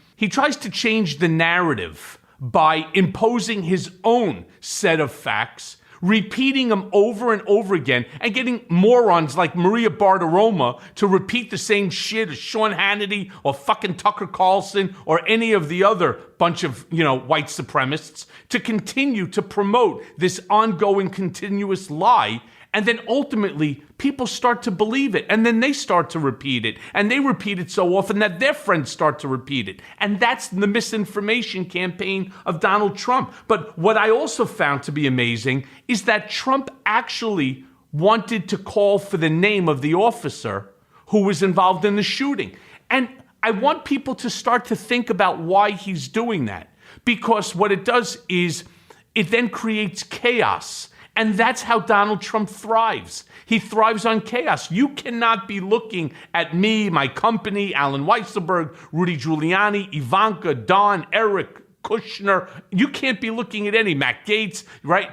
narrative by imposing his own set of facts, repeating them over and over again, and getting morons like Maria Bartiromo to repeat the same shit as Sean Hannity or fucking Tucker Carlson or any of the other bunch of, white supremacists to continue to promote this ongoing continuous lie. And then ultimately, people start to believe it. And then they start to repeat it. And they repeat it so often that their friends start to repeat it. And that's the misinformation campaign of Donald Trump. But what I also found to be amazing is that Trump actually wanted to call for the name of the officer who was involved in the shooting. And I want people to start to think about why he's doing that. Because what it does is it then creates chaos. And that's how Donald Trump thrives. He thrives on chaos. You cannot be looking at me, my company, Alan Weisselberg, Rudy Giuliani, Ivanka, Don, Eric, Kushner. You can't be looking at any, Matt Gaetz, right?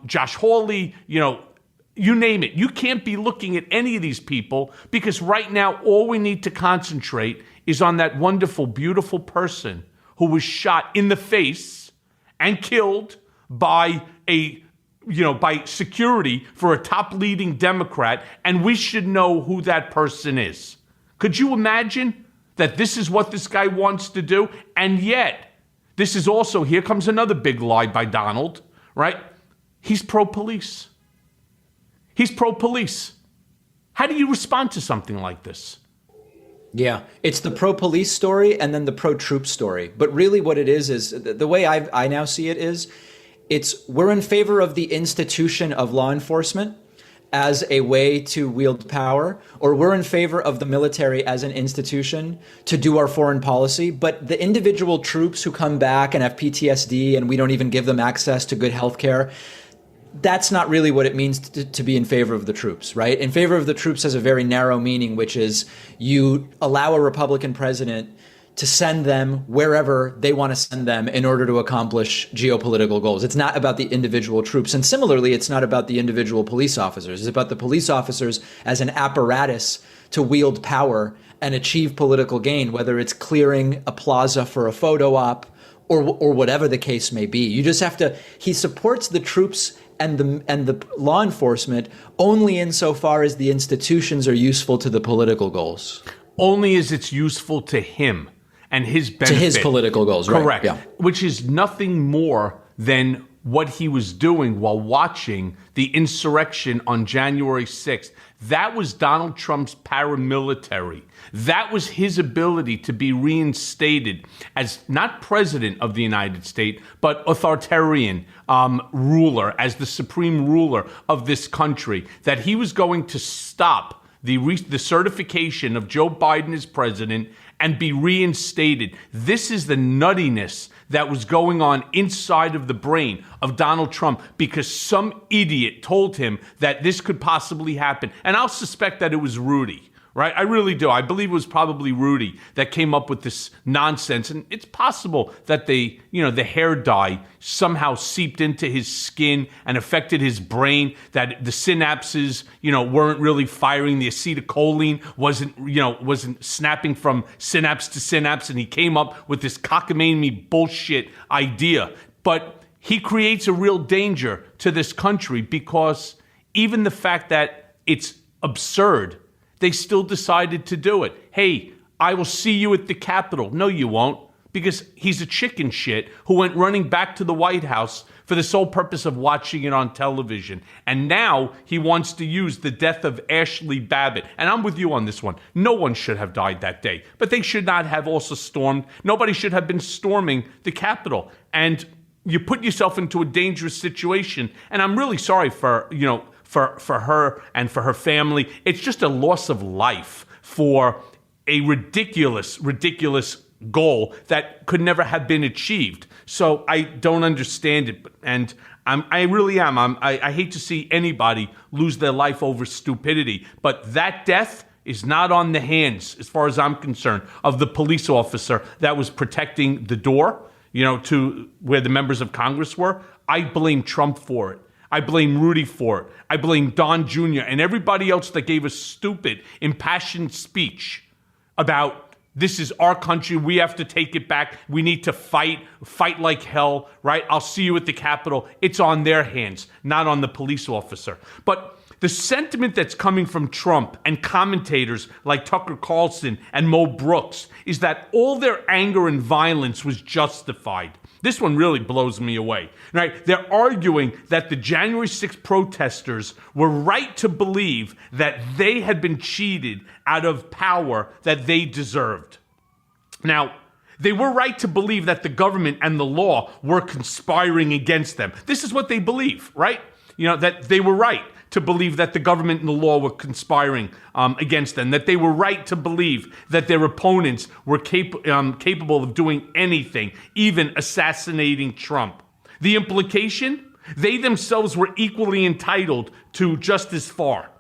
Josh Hawley, you name it. You can't be looking at any of these people because right now all we need to concentrate is on that wonderful, beautiful person who was shot in the face and killed by by security for a top leading Democrat, and we should know who that person is. Could you imagine that this is what this guy wants to do. And yet, this is also, here comes another big lie by Donald, right? He's pro-police. He's pro-police. How do you respond to something like this? Yeah, it's the pro-police story and then the pro-troop story. But really what it is the way I now see it is, we're in favor of the institution of law enforcement as a way to wield power, or we're in favor of the military as an institution to do our foreign policy. But the individual troops who come back and have PTSD and we don't even give them access to good health care, that's not really what it means to be in favor of the troops, right? In favor of the troops has a very narrow meaning, which is you allow a Republican president to send them wherever they want to send them in order to accomplish geopolitical goals. It's not about the individual troops. And similarly, it's not about the individual police officers. It's about the police officers as an apparatus to wield power and achieve political gain, whether it's clearing a plaza for a photo op or whatever the case may be. You just have to, he supports the troops and the law enforcement only insofar as the institutions are useful to the political goals. Only as it's useful to him and his benefit. To his political goals, right? Correct. Yeah. Which is nothing more than what he was doing while watching the insurrection on January 6th. That was Donald Trump's paramilitary. That was his ability to be reinstated as not president of the United States, but authoritarian ruler, as the supreme ruler of this country, that he was going to stop the certification of Joe Biden as president and be reinstated. This is the nuttiness that was going on inside of the brain of Donald Trump because some idiot told him that this could possibly happen. And I'll suspect that it was Rudy, right? I really do. I believe it was probably Rudy that came up with this nonsense. And it's possible that the hair dye somehow seeped into his skin and affected his brain, that the synapses, weren't really firing. The acetylcholine wasn't snapping from synapse to synapse. And he came up with this cockamamie bullshit idea. But he creates a real danger to this country because even the fact that it's absurd, they still decided to do it. Hey, I will see you at the Capitol. No, you won't, because he's a chicken shit who went running back to the White House for the sole purpose of watching it on television. And now he wants to use the death of Ashley Babbitt. And I'm with you on this one. No one should have died that day, but they should not have also stormed. Nobody should have been storming the Capitol. And you put yourself into a dangerous situation. And I'm really sorry for her and for her family. It's just a loss of life for a ridiculous goal that could never have been achieved. So I don't understand it. And I really am. I hate to see anybody lose their life over stupidity. But that death is not on the hands, as far as I'm concerned, of the police officer that was protecting the door, to where the members of Congress were. I blame Trump for it. I blame Rudy for it. I blame Don Jr. and everybody else that gave a stupid, impassioned speech about this is our country. We have to take it back. We need to fight like hell, right? I'll see you at the Capitol. It's on their hands, not on the police officer. But the sentiment that's coming from Trump and commentators like Tucker Carlson and Mo Brooks is that all their anger and violence was justified. This one really blows me away, right? They're arguing that the January 6th protesters were right to believe that they had been cheated out of power that they deserved. Now, they were right to believe that the government and the law were conspiring against them. This is what they believe, right? That they were right to believe that the government and the law were conspiring against them, that they were right to believe that their opponents were capable of doing anything, even assassinating Trump. The implication? They themselves were equally entitled to just as far,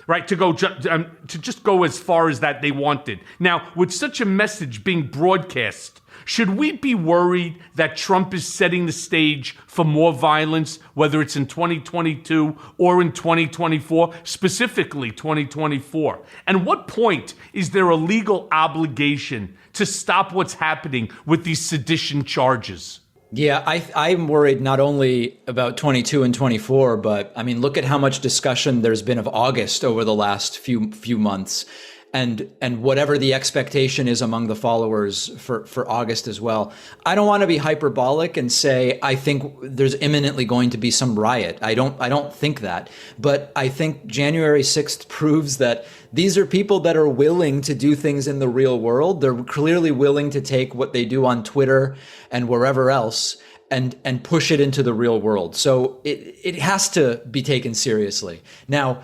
right? To just go as far as that they wanted. Now, with such a message being broadcast, should we be worried that Trump is setting the stage for more violence, whether it's in 2022 or in 2024, specifically 2024? And what point is there a legal obligation to stop what's happening with these sedition charges? Yeah, I'm worried not only about 22 and 24, but look at how much discussion there's been of August over the last few months. and whatever the expectation is among the followers for August as well. I don't want to be hyperbolic and say I think there's imminently going to be some riot. I don't think that. But I think January 6th proves that these are people that are willing to do things in the real world. They're clearly willing to take what they do on Twitter and wherever else and push it into the real world. So it has to be taken seriously. Now,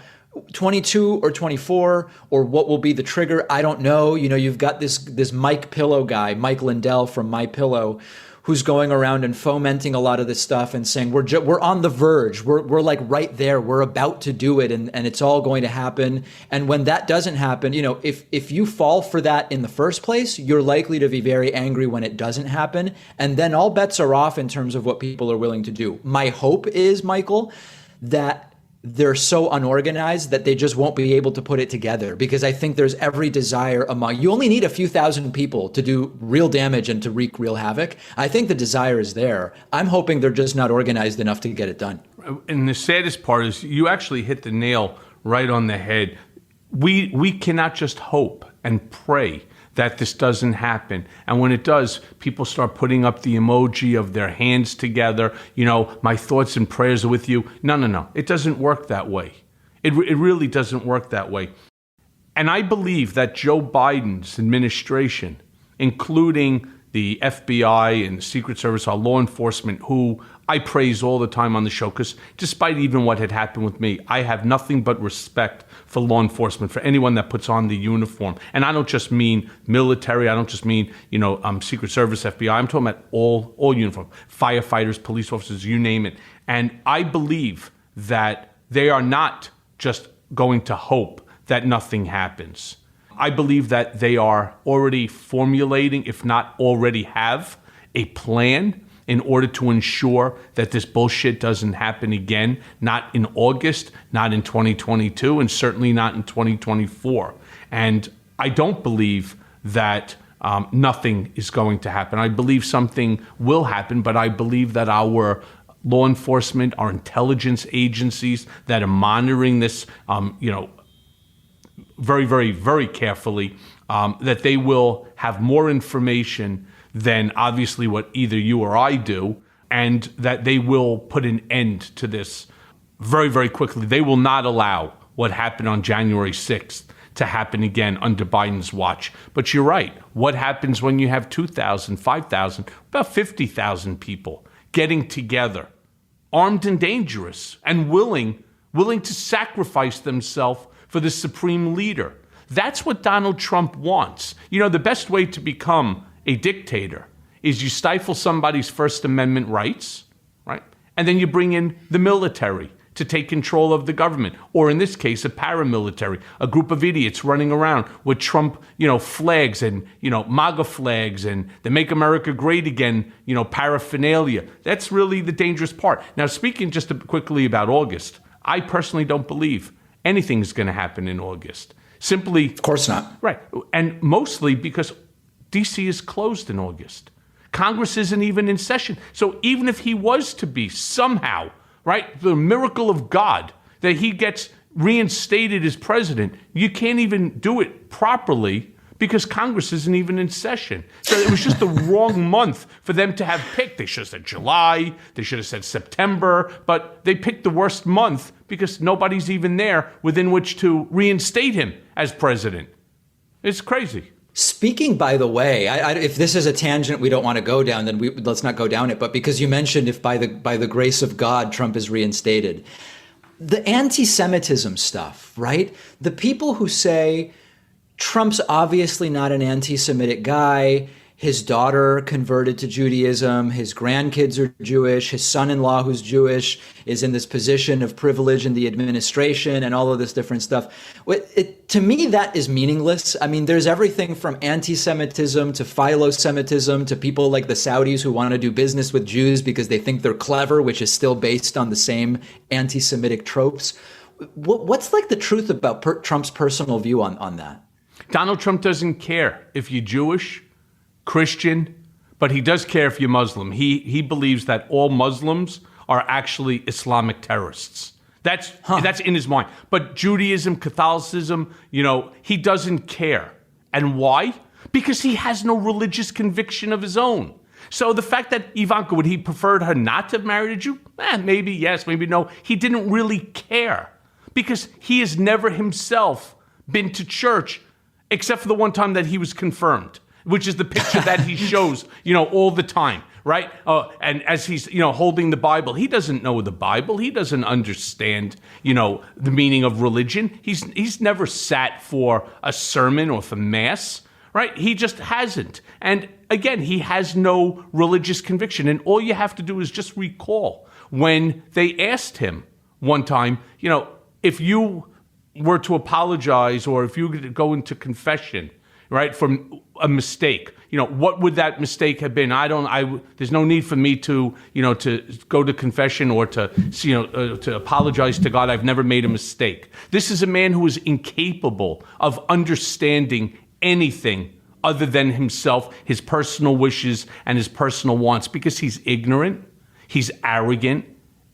22 or 24 or what will be the trigger, I don't know. You know, you've got this Mike Pillow guy, Mike Lindell from My Pillow, who's going around and fomenting a lot of this stuff and saying we're on the verge. We're like right there. We're about to do it, and it's all going to happen. And when that doesn't happen, you know, if you fall for that in the first place, you're likely to be very angry when it doesn't happen. And then all bets are off in terms of what people are willing to do. My hope is, Michael, that they're so unorganized that they just won't be able to put it together, because I think there's every desire you only need a few thousand people to do real damage and to wreak real havoc. I think the desire is there. I'm hoping they're just not organized enough to get it done. And the saddest part is you actually hit the nail right on the head. We cannot just hope and pray that this doesn't happen. And when it does, people start putting up the emoji of their hands together. You know, my thoughts and prayers are with you. No. It doesn't work that way. It really doesn't work that way. And I believe that Joe Biden's administration, including the FBI and the Secret Service, our law enforcement, who I praise all the time on the show, because despite even what had happened with me, I have nothing but respect for law enforcement, for anyone that puts on the uniform. And I don't just mean military. I don't just mean, Secret Service, FBI. I'm talking about all uniform, firefighters, police officers, you name it. And I believe that they are not just going to hope that nothing happens. I believe that they are already formulating, if not already have, a plan in order to ensure that this bullshit doesn't happen again, not in August, not in 2022, and certainly not in 2024. And I don't believe that nothing is going to happen. I believe something will happen, but I believe that our law enforcement, our intelligence agencies that are monitoring this, very, very, very carefully, that they will have more information than obviously what either you or I do, and that they will put an end to this very, very quickly. They will not allow what happened on January 6th to happen again under Biden's watch. But you're right. What happens when you have 2,000, 5,000, about 50,000 people getting together, armed and dangerous, and willing to sacrifice themselves for the supreme leader? That's what Donald Trump wants. You know, the best way to become a dictator is you stifle somebody's First Amendment rights, right? And then you bring in the military to take control of the government, or in this case, a paramilitary, a group of idiots running around with Trump, flags and, MAGA flags and the Make America Great Again, paraphernalia. That's really the dangerous part. Now, speaking just quickly about August, I personally don't believe anything's going to happen in August. Simply, of course not. Right. And mostly because D.C. is closed in August. Congress isn't even in session. So even if he was to be somehow, right, the miracle of God, that he gets reinstated as president, you can't even do it properly because Congress isn't even in session. So it was just the wrong month for them to have picked. They should have said July, they should have said September, but they picked the worst month because nobody's even there within which to reinstate him as president. It's crazy. Speaking, by the way, if this is a tangent we don't want to go down, then let's not go down it. But because you mentioned if by the grace of God, Trump is reinstated, the anti-Semitism stuff, right? The people who say Trump's obviously not an anti-Semitic guy. His daughter converted to Judaism. His grandkids are Jewish. His son-in-law, who's Jewish, is in this position of privilege in the administration and all of this different stuff. To me, that is meaningless. I mean, there's everything from anti-Semitism to philo-Semitism to people like the Saudis who want to do business with Jews because they think they're clever, which is still based on the same anti-Semitic tropes. What's like the truth about Trump's personal view on that? Donald Trump doesn't care if you're Jewish, Christian, but he does care if you're Muslim. He believes that all Muslims are actually Islamic terrorists. That's in his mind. But Judaism, Catholicism, he doesn't care. And why? Because he has no religious conviction of his own. So the fact that Ivanka, would he preferred her not to have married a Jew? Maybe yes, maybe no. He didn't really care because he has never himself been to church except for the one time that he was confirmed, which is the picture that he shows, all the time, right? And as he's, holding the Bible, he doesn't know the Bible. He doesn't understand, the meaning of religion. He's never sat for a sermon or for mass, right? He just hasn't. And again, he has no religious conviction. And all you have to do is just recall when they asked him one time, if you were to apologize or if you could go into confession, right, for a mistake, what would that mistake have been? There's no need for me to, to go to confession or to, to apologize to God. I've never made a mistake. This is a man who is incapable of understanding anything other than himself, his personal wishes and his personal wants, because he's ignorant, he's arrogant,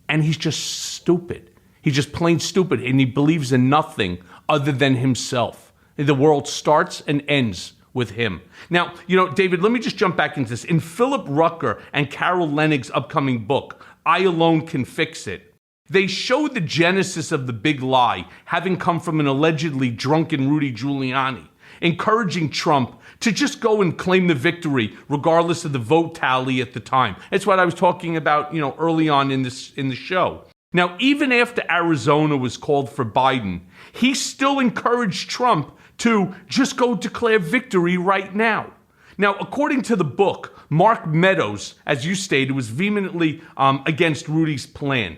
and he's just stupid. He's just plain stupid, and he believes in nothing other than himself. The world starts and ends with him. Now, David, let me just jump back into this. In Philip Rucker and Carol Lenig's upcoming book, I Alone Can Fix It, they show the genesis of the big lie having come from an allegedly drunken Rudy Giuliani, encouraging Trump to just go and claim the victory regardless of the vote tally at the time. That's what I was talking about, early on in the show. Now, even after Arizona was called for Biden, he still encouraged Trump to just go declare victory right now. Now, according to the book, Mark Meadows, as you stated, was vehemently against Rudy's plan.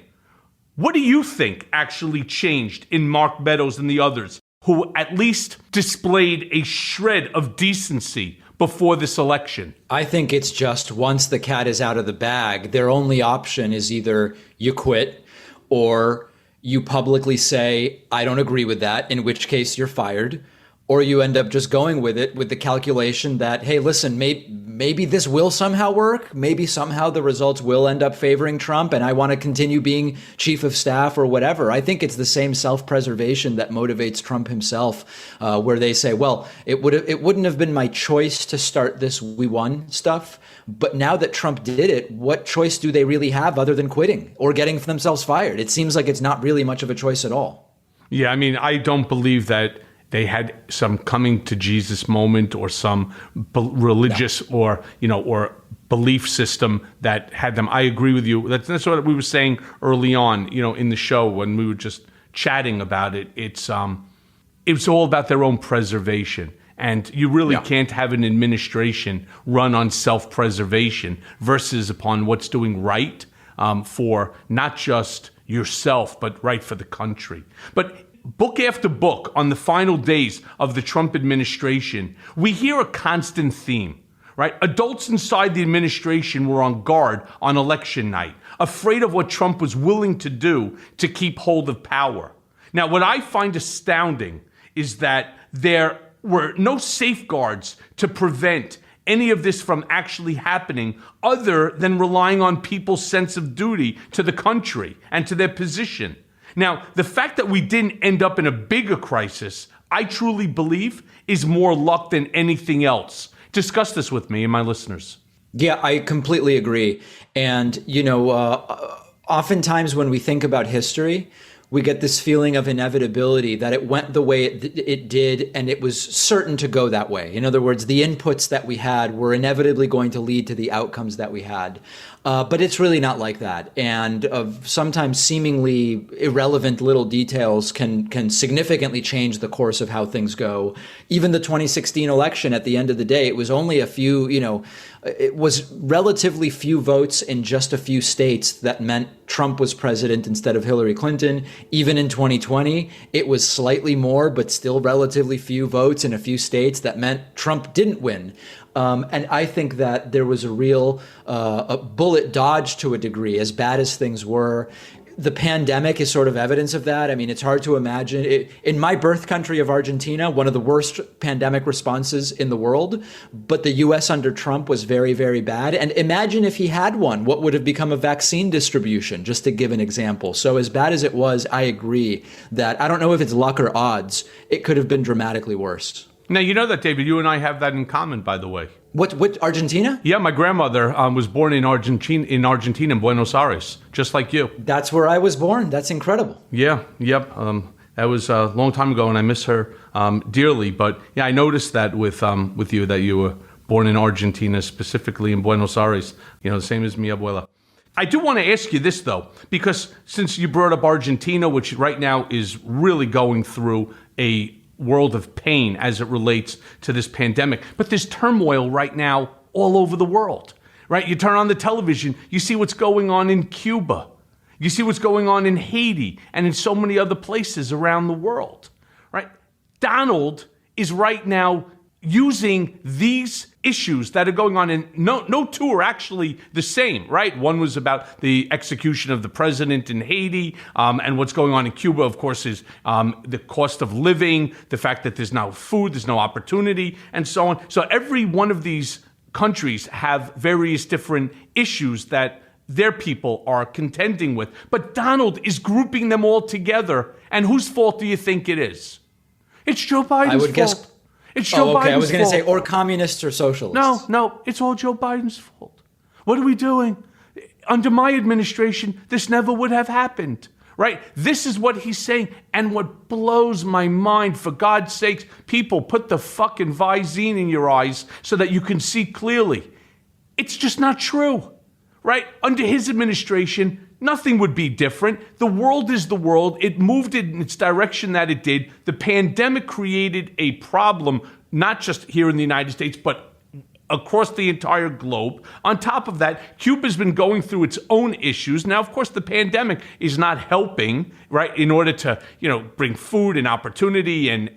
What do you think actually changed in Mark Meadows and the others who at least displayed a shred of decency before this election? I think it's just once the cat is out of the bag, their only option is either you quit or you publicly say, I don't agree with that, in which case you're fired, or you end up just going with it with the calculation that, hey, listen, maybe this will somehow work. Maybe somehow the results will end up favoring Trump and I want to continue being chief of staff or whatever. I think it's the same self-preservation that motivates Trump himself, where they say, well, it wouldn't have been my choice to start this we won stuff. But now that Trump did it, what choice do they really have other than quitting or getting themselves fired? It seems like it's not really much of a choice at all. Yeah, I mean, I don't believe that they had some coming to Jesus moment or some religious or belief system that had them. I agree with you. That's what we were saying early on, in the show when we were just chatting about it. It's all about their own preservation. And you really can't have an administration run on self-preservation versus upon what's doing right for not just yourself, but right for the country. But book after book, on the final days of the Trump administration, we hear a constant theme, right? Adults inside the administration were on guard on election night, afraid of what Trump was willing to do to keep hold of power. Now, what I find astounding is that there were no safeguards to prevent any of this from actually happening other than relying on people's sense of duty to the country and to their position. Now, the fact that we didn't end up in a bigger crisis, I truly believe, is more luck than anything else. Discuss this with me and my listeners. Yeah, I completely agree. And, oftentimes when we think about history, we get this feeling of inevitability that it went the way it did and it was certain to go that way. In other words, the inputs that we had were inevitably going to lead to the outcomes that we had. But it's really not like that. And sometimes seemingly irrelevant little details can significantly change the course of how things go. Even the 2016 election, at the end of the day, it was only a few, it was relatively few votes in just a few states that meant Trump was president instead of Hillary Clinton. Even in 2020, it was slightly more, but still relatively few votes in a few states that meant Trump didn't win. And I think that there was a real a bullet dodge to a degree, as bad as things were. the pandemic is sort of evidence of that. I mean, it's hard to imagine. In my birth country of Argentina, one of the worst pandemic responses in the world, but the U.S. under Trump was very, very bad. And imagine if he had one, what would have become a vaccine distribution, just to give an example. So as bad as it was, I agree that I don't know if it's luck or odds. It could have been dramatically worse. Now, you know that, David, you and I have that in common, by the way. What Argentina? Yeah, my grandmother was born in Argentina, in Buenos Aires, just like you. That's where I was born. That's incredible. Yeah, yep. That was a long time ago, and I miss her dearly. But yeah, I noticed that with you, that you were born in Argentina, specifically in Buenos Aires. You know, the same as mi abuela. I do want to ask you this, though, because since you brought up Argentina, which right now is really going through a world of pain as it relates to this pandemic. But there's turmoil right now all over the world, right? You turn on the television, you see what's going on in Cuba. You see what's going on in Haiti and in so many other places around the world, right? Donald is right now using these issues that are going on, and no two are actually the same, right? One was about the execution of the president in Haiti, and what's going on in Cuba, of course, is the cost of living, the fact that there's no food, there's no opportunity, and so on. So every one of these countries have various different issues that their people are contending with. But Donald is grouping them all together, and whose fault do you think it is? It's Joe Biden's I would fault. guess. It's Joe Biden's I was going to say, fault. or communists or socialists. No, it's all Joe Biden's fault. What are we doing? Under my administration, this never would have happened, right? This is what he's saying. And what blows my mind, for God's sakes, people, put the fucking Visine in your eyes so that you can see clearly. It's just not true, right? Under his administration, nothing would be different. The world is the world. It moved in its direction that it did. The pandemic created a problem, not just here in the United States, but across the entire globe. On top of that, Cuba's been going through its own issues. Now, of course, the pandemic is not helping, right, in order to, bring food and opportunity and,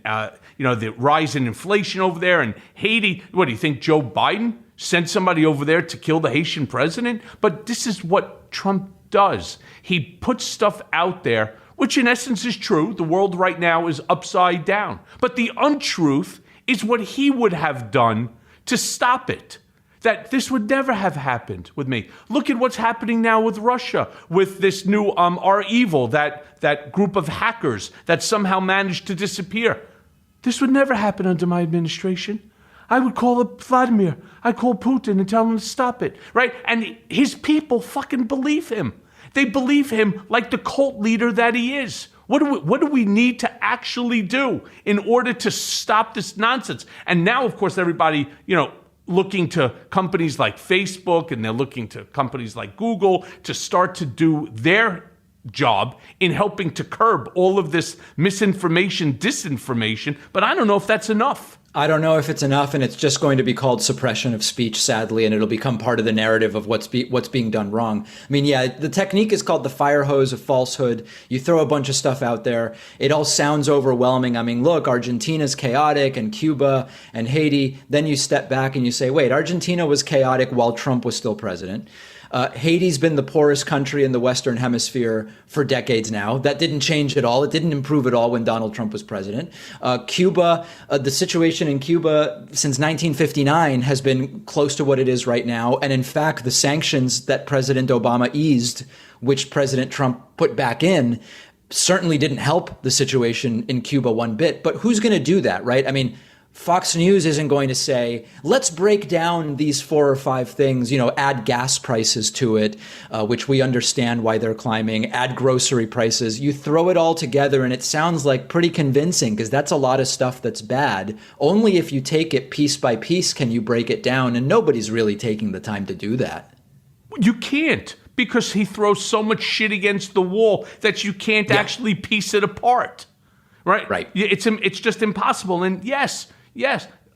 the rise in inflation over there. And Haiti, what do you think, Joe Biden sent somebody over there to kill the Haitian president? But this is what Trump does. He puts stuff out there, which in essence is true. The world right now is upside down. But the untruth is what he would have done to stop it. That this would never have happened with me. Look at what's happening now with Russia, with this new R-Evil, that group of hackers that somehow managed to disappear. This would never happen under my administration. I would call up Vladimir. I'd call Putin and tell him to stop it, right? And his people fucking believe him. They believe him like the cult leader that he is. What do we need to actually do in order to stop this nonsense? And now, of course, everybody, looking to companies like Facebook, and they're looking to companies like Google to start to do their job in helping to curb all of this misinformation, disinformation. But I don't know if that's enough. I don't know if it's enough, and it's just going to be called suppression of speech, sadly, and it'll become part of the narrative of what's being done wrong. I mean, yeah, the technique is called the fire hose of falsehood. You throw a bunch of stuff out there. It all sounds overwhelming. I mean, look, Argentina's chaotic, and Cuba and Haiti. Then you step back and you say, wait, Argentina was chaotic while Trump was still president. Haiti's been the poorest country in the Western Hemisphere for decades now. That didn't change at all. It didn't improve at all when Donald Trump was president. Cuba, the situation in Cuba since 1959 has been close to what it is right now. And in fact, the sanctions that President Obama eased, which President Trump put back in, certainly didn't help the situation in Cuba one bit. But who's going to do that, right? I mean, Fox News isn't going to say, let's break down these 4 or 5 things, add gas prices to it, which we understand why they're climbing, add grocery prices. You throw it all together and it sounds like pretty convincing, because that's a lot of stuff that's bad. Only if you take it piece by piece can you break it down, and nobody's really taking the time to do that. You can't, because he throws so much shit against the wall that you can't actually piece it apart. Right. It's just impossible. And yes,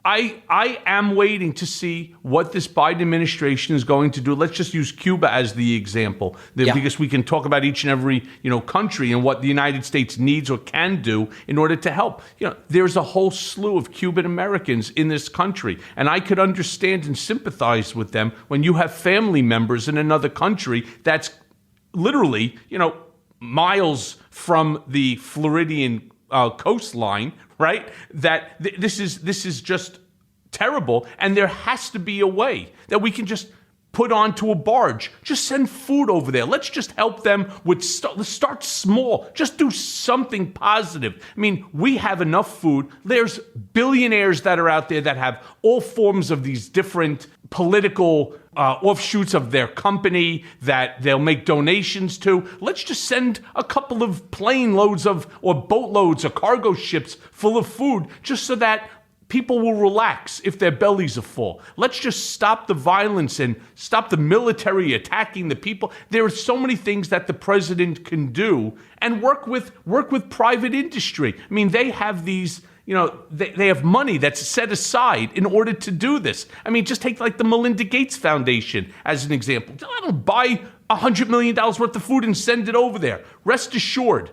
I am waiting to see what this Biden administration is going to do. Let's just use Cuba as the example, because we can talk about each and every, country and what the United States needs or can do in order to help. There's a whole slew of Cuban Americans in this country, and I could understand and sympathize with them when you have family members in another country that's literally, miles from the Floridian coastline, right? That this is just terrible, and there has to be a way that we can just put onto a barge. Just send food over there. Let's just help them with let's start small. Just do something positive. I mean, we have enough food. There's billionaires that are out there that have all forms of these different political offshoots of their company that they'll make donations to. Let's just send a couple of plane loads or boatloads or cargo ships full of food just so that people will relax if their bellies are full. Let's just stop the violence and stop the military attacking the people. There are so many things that the president can do, and work with private industry. I mean, they have these, they have money that's set aside in order to do this. I mean, just take like the Melinda Gates Foundation as an example. I don't buy $100 million worth of food and send it over there. Rest assured,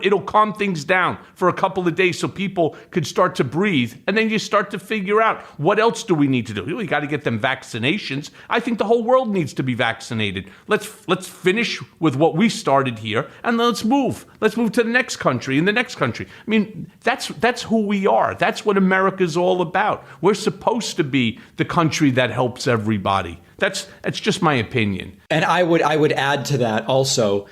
it'll calm things down for a couple of days so people could start to breathe. And then you start to figure out, what else do we need to do? We got to get them vaccinations. I think the whole world needs to be vaccinated. Let's finish with what we started here, and let's move. Let's move to the next country and the next country. I mean, that's who we are. That's what America's all about. We're supposed to be the country that helps everybody. That's just my opinion. And I would add to that also,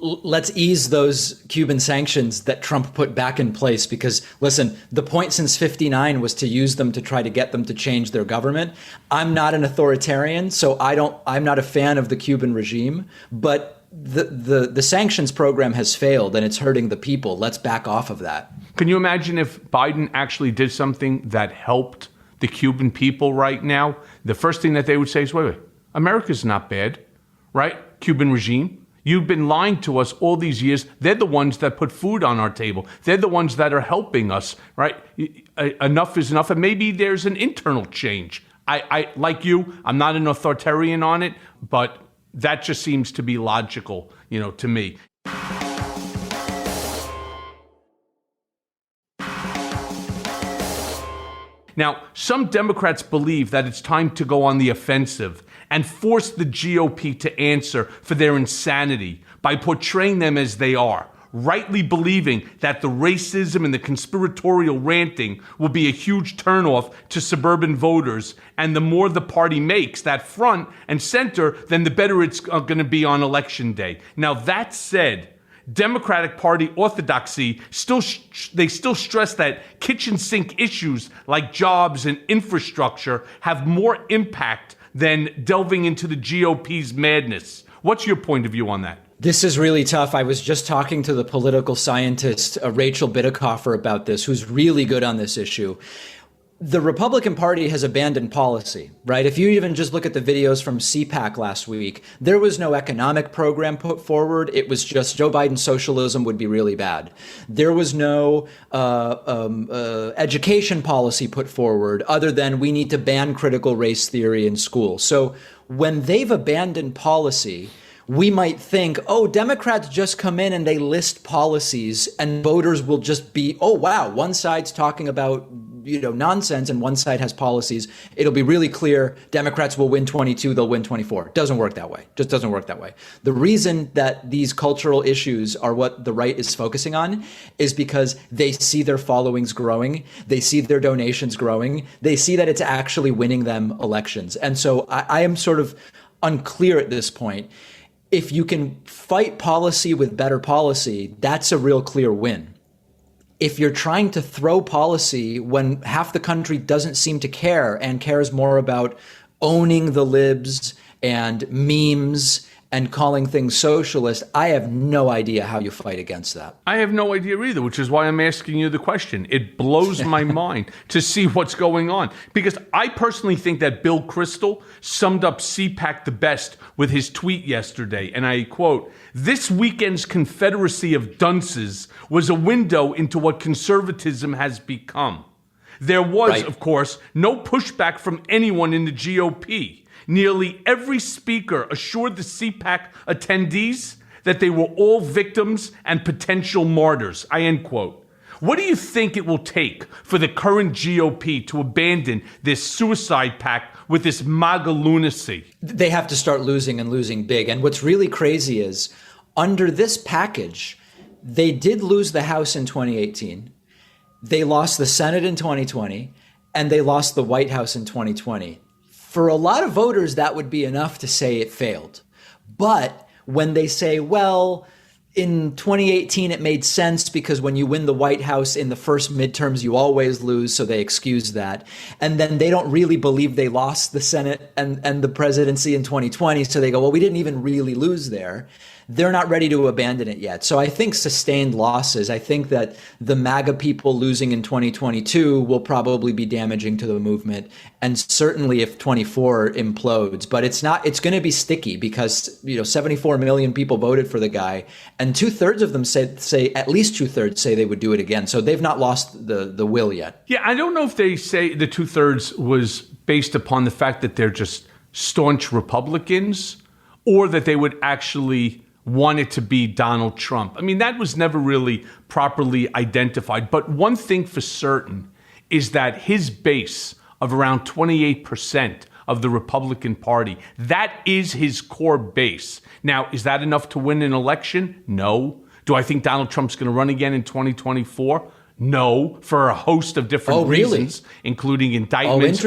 let's ease those Cuban sanctions that Trump put back in place, because listen, the point since '59 was to use them to try to get them to change their government. I'm not an authoritarian, so I'm not a fan of the Cuban regime, but the sanctions program has failed and it's hurting the people. Let's back off of that. Can you imagine if Biden actually did something that helped the Cuban people right now? The first thing that they would say is, wait, America's not bad, right? Cuban regime. You've been lying to us all these years. They're the ones that put food on our table. They're the ones that are helping us, right? Enough is enough. And maybe there's an internal change. I like you, I'm not an authoritarian on it, but that just seems to be logical, to me. Now, some Democrats believe that it's time to go on the offensive and force the GOP to answer for their insanity by portraying them as they are, rightly believing that the racism and the conspiratorial ranting will be a huge turnoff to suburban voters, and the more the party makes that front and center, then the better it's going to be on Election Day. Now, that said, Democratic Party orthodoxy still stress that kitchen sink issues like jobs and infrastructure have more impact than delving into the GOP's madness. What's your point of view on that? This is really tough. I was just talking to the political scientist, Rachel Bidekoffer, about this, who's really good on this issue. The Republican Party has abandoned policy, right? If you even just look at the videos from CPAC last week, there was no economic program put forward. It was just Joe Biden's socialism would be really bad. There was no education policy put forward other than we need to ban critical race theory in school. So when they've abandoned policy, we might think, oh, Democrats just come in and they list policies and voters will just be, oh, wow, one side's talking about nonsense and one side has policies. It'll be really clear Democrats will win 22, they'll win 24. Doesn't work that way. Just doesn't work that way. The reason that these cultural issues are what the right is focusing on is because they see their followings growing. They see their donations growing. They see that it's actually winning them elections. And so I am sort of unclear at this point. If you can fight policy with better policy, that's a real clear win. If you're trying to throw policy when half the country doesn't seem to care and cares more about owning the libs and memes and calling things socialist, I have no idea how you fight against that. I have no idea either, which is why I'm asking you the question. It blows my mind to see what's going on, because I personally think that Bill Kristol summed up CPAC the best with his tweet yesterday, and I quote, "This weekend's confederacy of dunces was a window into what conservatism has become. There was, of course, no pushback from anyone in the GOP. Nearly every speaker assured the CPAC attendees that they were all victims and potential martyrs." I end quote. What do you think it will take for the current GOP to abandon this suicide pact with this MAGA lunacy? They have to start losing and losing big. And what's really crazy is under this package, they did lose the House in 2018. They lost the Senate in 2020, and they lost the White House in 2020. For a lot of voters, that would be enough to say it failed. But when they say, well, in 2018, it made sense because when you win the White House in the first midterms, you always lose, so they excuse that. And then they don't really believe they lost the Senate and the presidency in 2020, so they go, well, we didn't even really lose there. They're not ready to abandon it yet. So I think sustained losses, I think that the MAGA people losing in 2022 will probably be damaging to the movement. And certainly if 24 implodes, but it's going to be sticky because, 74 million people voted for the guy and 2/3 of them say at least 2/3 say they would do it again. So they've not lost the will yet. Yeah, I don't know if they say the 2/3 was based upon the fact that they're just staunch Republicans or that they would actually want it to be Donald Trump. I mean, that was never really properly identified. But one thing for certain is that his base of around 28% of the Republican Party, that is his core base. Now, is that enough to win an election? No. Do I think Donald Trump's going to run again in 2024? No, for a host of different reasons, including indictments.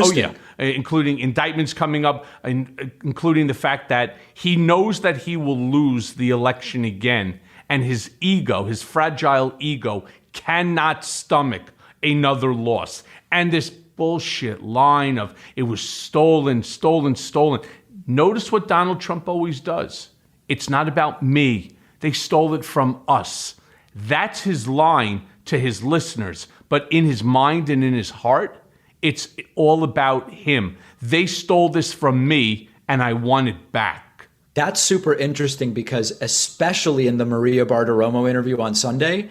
Including indictments coming up, including the fact that he knows that he will lose the election again, and his ego, his fragile ego, cannot stomach another loss. And this bullshit line of it was stolen. Notice what Donald Trump always does. It's not about me. They stole it from us. That's his line to his listeners. But in his mind and in his heart, it's all about him. They stole this from me, and I want it back. That's super interesting because especially in the Maria Bartiromo interview on Sunday,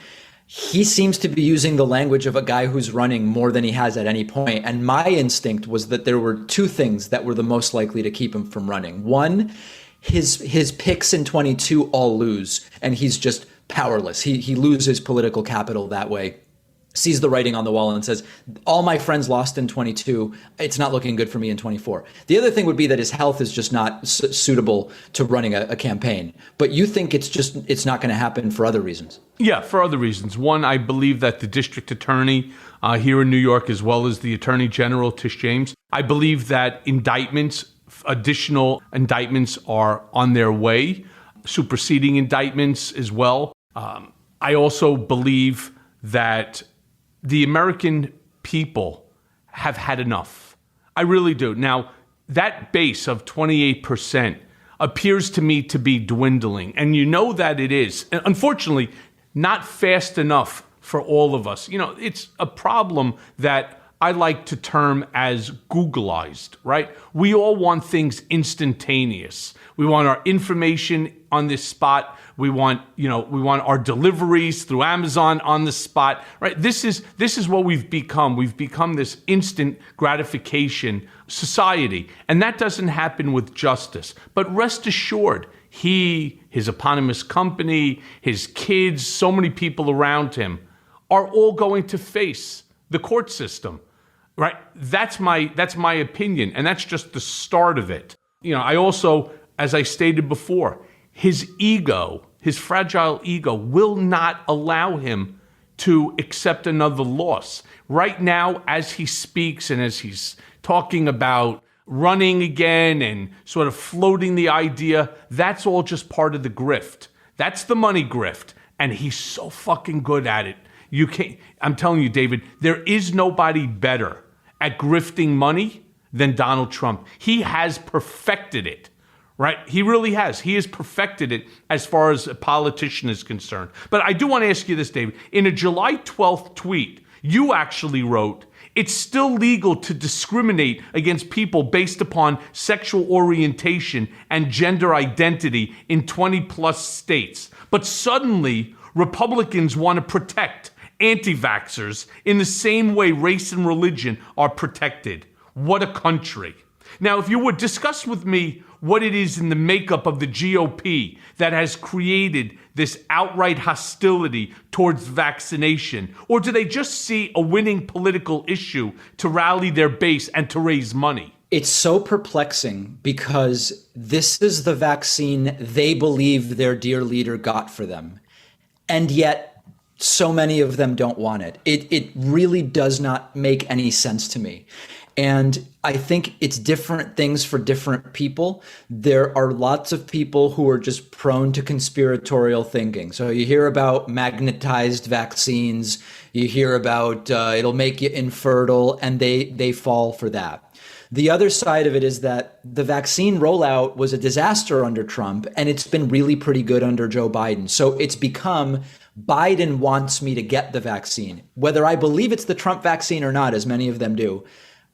he seems to be using the language of a guy who's running more than he has at any point. And my instinct was that there were two things that were the most likely to keep him from running. One, his picks in 22 all lose, and he's just powerless. He loses political capital that way. Sees the writing on the wall and says, all my friends lost in 22. It's not looking good for me in 24. The other thing would be that his health is just not suitable to running a campaign. But you think it's not going to happen for other reasons? Yeah, for other reasons. One, I believe that the district attorney here in New York, as well as the attorney general, Tish James, I believe that additional indictments are on their way, superseding indictments as well. I also believe that the American people have had enough. I really do. Now, that base of 28% appears to me to be dwindling. And you know that it is. And unfortunately, not fast enough for all of us. It's a problem that I like to term as Googleized, right? We all want things instantaneous. We want our information on this spot. We want our deliveries through Amazon on the spot, right? This is what we've become. We've become this instant gratification society. And that doesn't happen with justice. But rest assured, his eponymous company, his kids, so many people around him are all going to face the court system, right? That's my opinion. And that's just the start of it. I also, as I stated before, his ego, his fragile ego, will not allow him to accept another loss. Right now, as he speaks and as he's talking about running again and sort of floating the idea, that's all just part of the grift. That's the money grift. And he's so fucking good at it. I'm telling you, David, there is nobody better at grifting money than Donald Trump. He has perfected it. Right? He really has. He has perfected it as far as a politician is concerned. But I do want to ask you this, David. In a July 12th tweet, you actually wrote, it's still legal to discriminate against people based upon sexual orientation and gender identity in 20 plus states. But suddenly, Republicans want to protect anti-vaxxers in the same way race and religion are protected. What a country. Now, if you would discuss with me what it is in the makeup of the GOP that has created this outright hostility towards vaccination, or do they just see a winning political issue to rally their base and to raise money? It's so perplexing because this is the vaccine they believe their dear leader got for them. And yet so many of them don't want it. It really does not make any sense to me. And I think it's different things for different people. There are lots of people who are just prone to conspiratorial thinking. So you hear about magnetized vaccines, you hear about it'll make you infertile, and they fall for that. The other side of it is that the vaccine rollout was a disaster under Trump, and it's been really pretty good under Joe Biden. So it's become Biden wants me to get the vaccine. Whether I believe it's the Trump vaccine or not, as many of them do,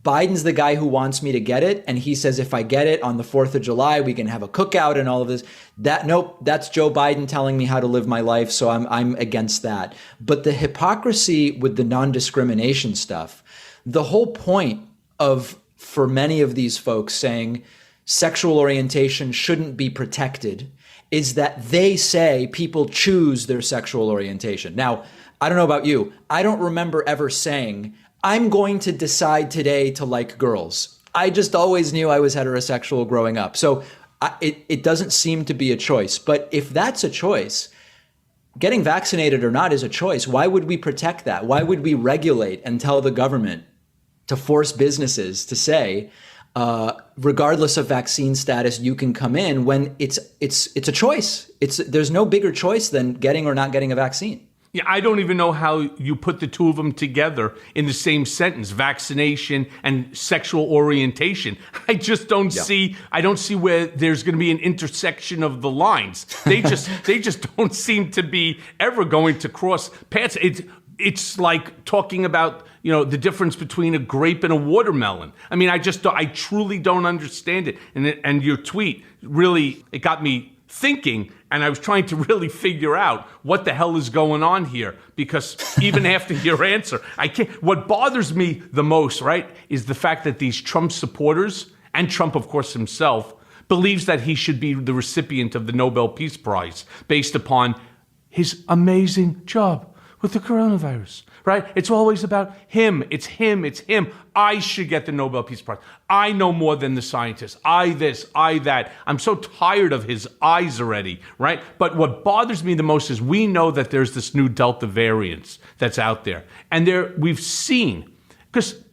Biden's the guy who wants me to get it. And he says, if I get it on the 4th of July, we can have a cookout and all of this. Nope, that's Joe Biden telling me how to live my life. So I'm against that. But the hypocrisy with the non-discrimination stuff, the whole point of, for many of these folks saying sexual orientation shouldn't be protected, is that they say people choose their sexual orientation. Now, I don't know about you. I don't remember ever saying, I'm going to decide today to like girls. I just always knew I was heterosexual growing up. So it doesn't seem to be a choice. But if that's a choice, getting vaccinated or not is a choice. Why would we protect that? Why would we regulate and tell the government to force businesses to say, regardless of vaccine status, you can come in, when it's a choice. There's no bigger choice than getting or not getting a vaccine. Yeah, I don't even know how you put the two of them together in the same sentence, vaccination and sexual orientation. I just don't see, I don't see where there's going to be an intersection of the lines. They just don't seem to be ever going to cross paths. It's like talking about, the difference between a grape and a watermelon. I mean, I truly don't understand it. And your tweet really, it got me thinking, and I was trying to really figure out what the hell is going on here, because even after your answer, I can't. What bothers me the most, right, is the fact that these Trump supporters, and Trump, of course, himself, believes that he should be the recipient of the Nobel Peace Prize based upon his amazing job with the coronavirus, right? It's always about him. It's him. It's him. I should get the Nobel Peace Prize. I know more than the scientists. I this, I that. I'm so tired of his eyes already, right? But what bothers me the most is we know that there's this new Delta variant that's out there. And we've seen, because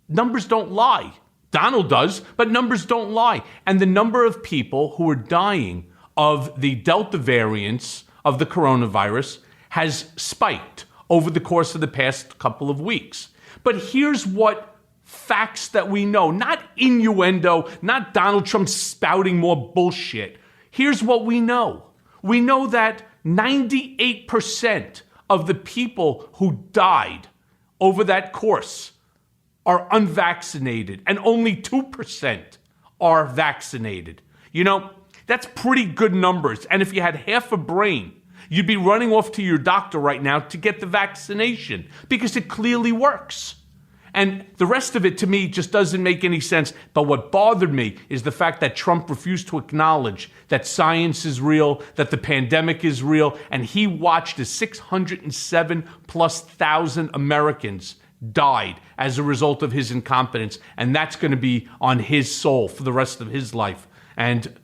numbers don't lie. Donald does, but numbers don't lie. And the number of people who are dying of the Delta variants of the coronavirus has spiked over the course of the past couple of weeks. But here's what facts that we know, not innuendo, not Donald Trump spouting more bullshit. Here's what we know. We know that 98% of the people who died over that course are unvaccinated, and only 2% are vaccinated. That's pretty good numbers. And if you had half a brain, you'd be running off to your doctor right now to get the vaccination, because it clearly works. And the rest of it, to me, just doesn't make any sense. But what bothered me is the fact that Trump refused to acknowledge that science is real, that the pandemic is real, and he watched as 607,000+ Americans died as a result of his incompetence. And that's going to be on his soul for the rest of his life. And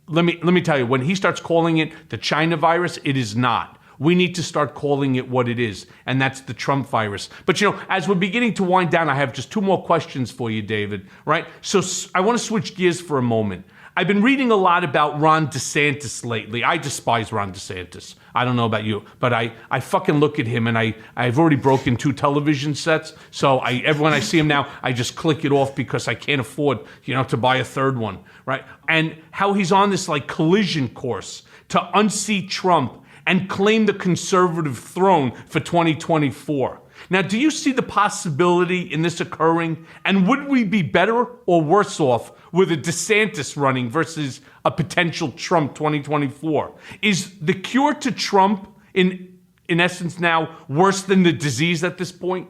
let me tell you, when he starts calling it the China virus, it is not. We need to start calling it what it is, and that's the Trump virus. But, as we're beginning to wind down, I have just two more questions for you, David, right? So I want to switch gears for a moment. I've been reading a lot about Ron DeSantis lately. I despise Ron DeSantis. I don't know about you, but I fucking look at him, and I've already broken 2 television sets. So when I see him now, I just click it off because I can't afford, to buy a third one, right? And how he's on this collision course to unseat Trump and claim the conservative throne for 2024. Now, do you see the possibility in this occurring? And would we be better or worse off with a DeSantis running versus a potential Trump 2024? Is the cure to Trump, in essence now, worse than the disease at this point?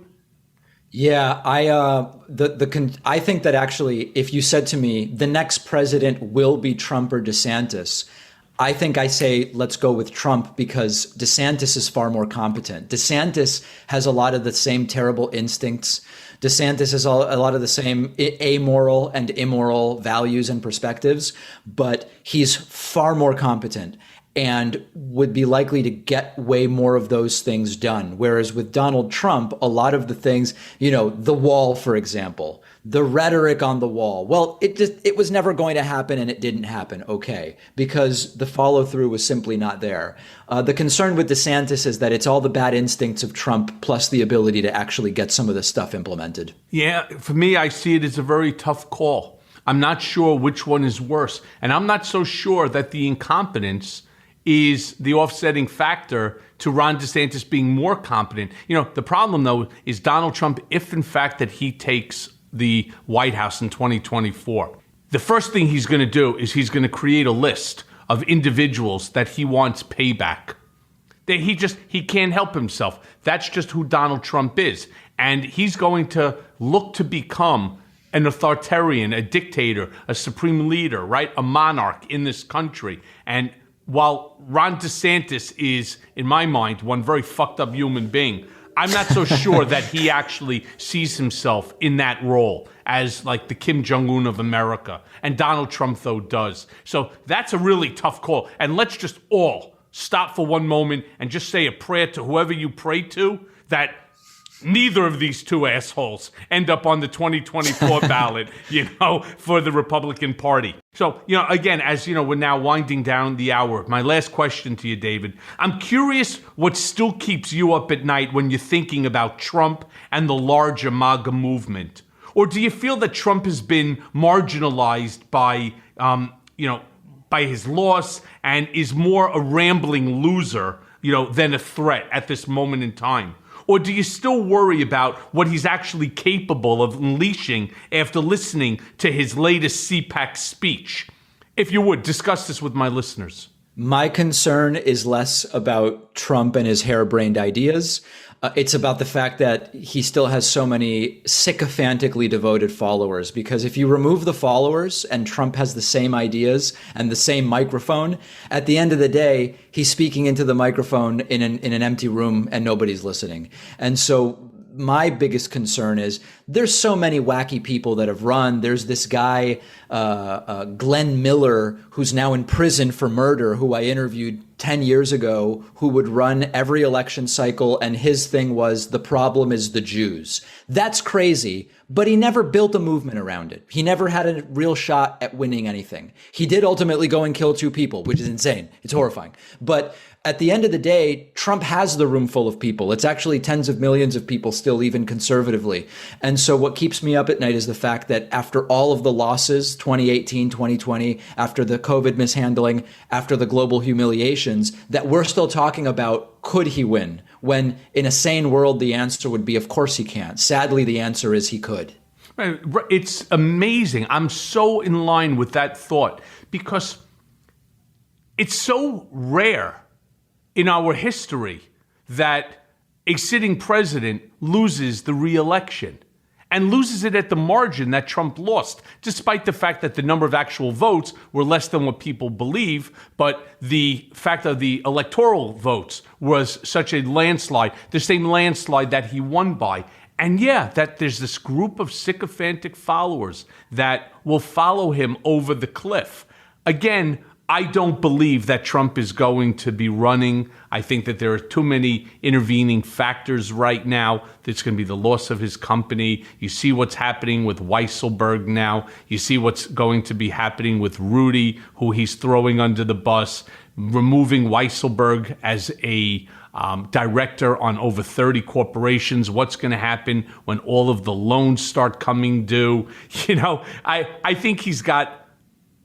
Yeah, I think that actually, if you said to me, the next president will be Trump or DeSantis, I think I say let's go with Trump because DeSantis is far more competent. DeSantis has a lot of the same terrible instincts. DeSantis has a lot of the same amoral and immoral values and perspectives, but he's far more competent and would be likely to get way more of those things done. Whereas with Donald Trump, a lot of the things, the wall, for example, the rhetoric on the wall. Well, it was never going to happen and it didn't happen. Okay. Because the follow through was simply not there. The concern with DeSantis is that it's all the bad instincts of Trump plus the ability to actually get some of this stuff implemented. Yeah. For me, I see it as a very tough call. I'm not sure which one is worse. And I'm not so sure that the incompetence is the offsetting factor to Ron DeSantis being more competent. The problem, though, is Donald Trump, if in fact that he takes the White House in 2024, the first thing he's going to do is he's going to create a list of individuals that he wants payback. That he can't help himself. That's just who Donald Trump is. And he's going to look to become an authoritarian, a dictator, a supreme leader, right? A monarch in this country. And while Ron DeSantis is, in my mind, one very fucked up human being, I'm not so sure that he actually sees himself in that role as like the Kim Jong-un of America. And Donald Trump, though, does. So that's a really tough call. And let's just all stop for one moment and just say a prayer to whoever you pray to that neither of these two assholes end up on the 2024 ballot, for the Republican Party. So, again, as we're now winding down the hour, my last question to you, David, I'm curious what still keeps you up at night when you're thinking about Trump and the larger MAGA movement. Or do you feel that Trump has been marginalized by, by his loss and is more a rambling loser, than a threat at this moment in time? Or do you still worry about what he's actually capable of unleashing after listening to his latest CPAC speech? If you would, discuss this with my listeners. My concern is less about Trump and his harebrained ideas. It's about the fact that he still has so many sycophantically devoted followers, because if you remove the followers and Trump has the same ideas and the same microphone, at the end of the day, he's speaking into the microphone in an empty room and nobody's listening. And so my biggest concern is there's so many wacky people that have run. There's this guy, Glenn Miller, who's now in prison for murder, who I interviewed 10 years ago, who would run every election cycle. And his thing was, the problem is the Jews. That's crazy, but he never built a movement around it. He never had a real shot at winning anything. He did ultimately go and kill 2 people, which is insane. It's horrifying. But at the end of the day, Trump has the room full of people. It's actually tens of millions of people still, even conservatively. And so what keeps me up at night is the fact that after all of the losses, 2018, 2020, after the COVID mishandling, after the global humiliations, that we're still talking about, could he win? When in a sane world, the answer would be, of course he can't. Sadly, the answer is he could. It's amazing. I'm so in line with that thought because it's so rare in our history that a sitting president loses the re-election and loses it at the margin that Trump lost, despite the fact that the number of actual votes were less than what people believe. But the fact of the electoral votes was such a landslide, the same landslide that he won by. And that there's this group of sycophantic followers that will follow him over the cliff. Again, I don't believe that Trump is going to be running. I think that there are too many intervening factors right now. There's going to be the loss of his company. You see what's happening with Weisselberg now. You see what's going to be happening with Rudy, who he's throwing under the bus, removing Weisselberg as a director on over 30 corporations. What's going to happen when all of the loans start coming due? I think he's got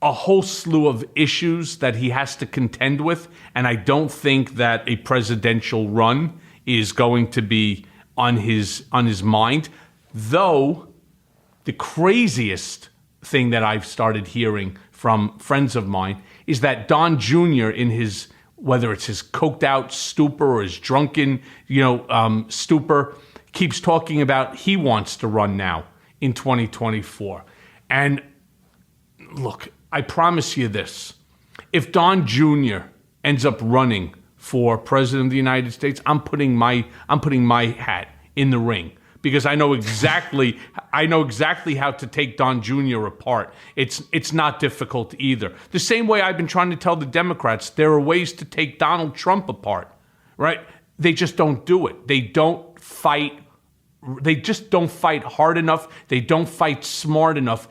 a whole slew of issues that he has to contend with, and I don't think that a presidential run is going to be on his mind. Though the craziest thing that I've started hearing from friends of mine is that Don Jr. in his, whether it's his coked out stupor or his drunken, stupor, keeps talking about he wants to run now in 2024. And look, I promise you this. If Don Jr. ends up running for president of the United States, I'm putting my hat in the ring, because I know exactly how to take Don Jr. apart. It's not difficult either. The same way I've been trying to tell the Democrats, there are ways to take Donald Trump apart, right? They just don't do it. They don't fight. They just don't fight hard enough. They don't fight smart enough.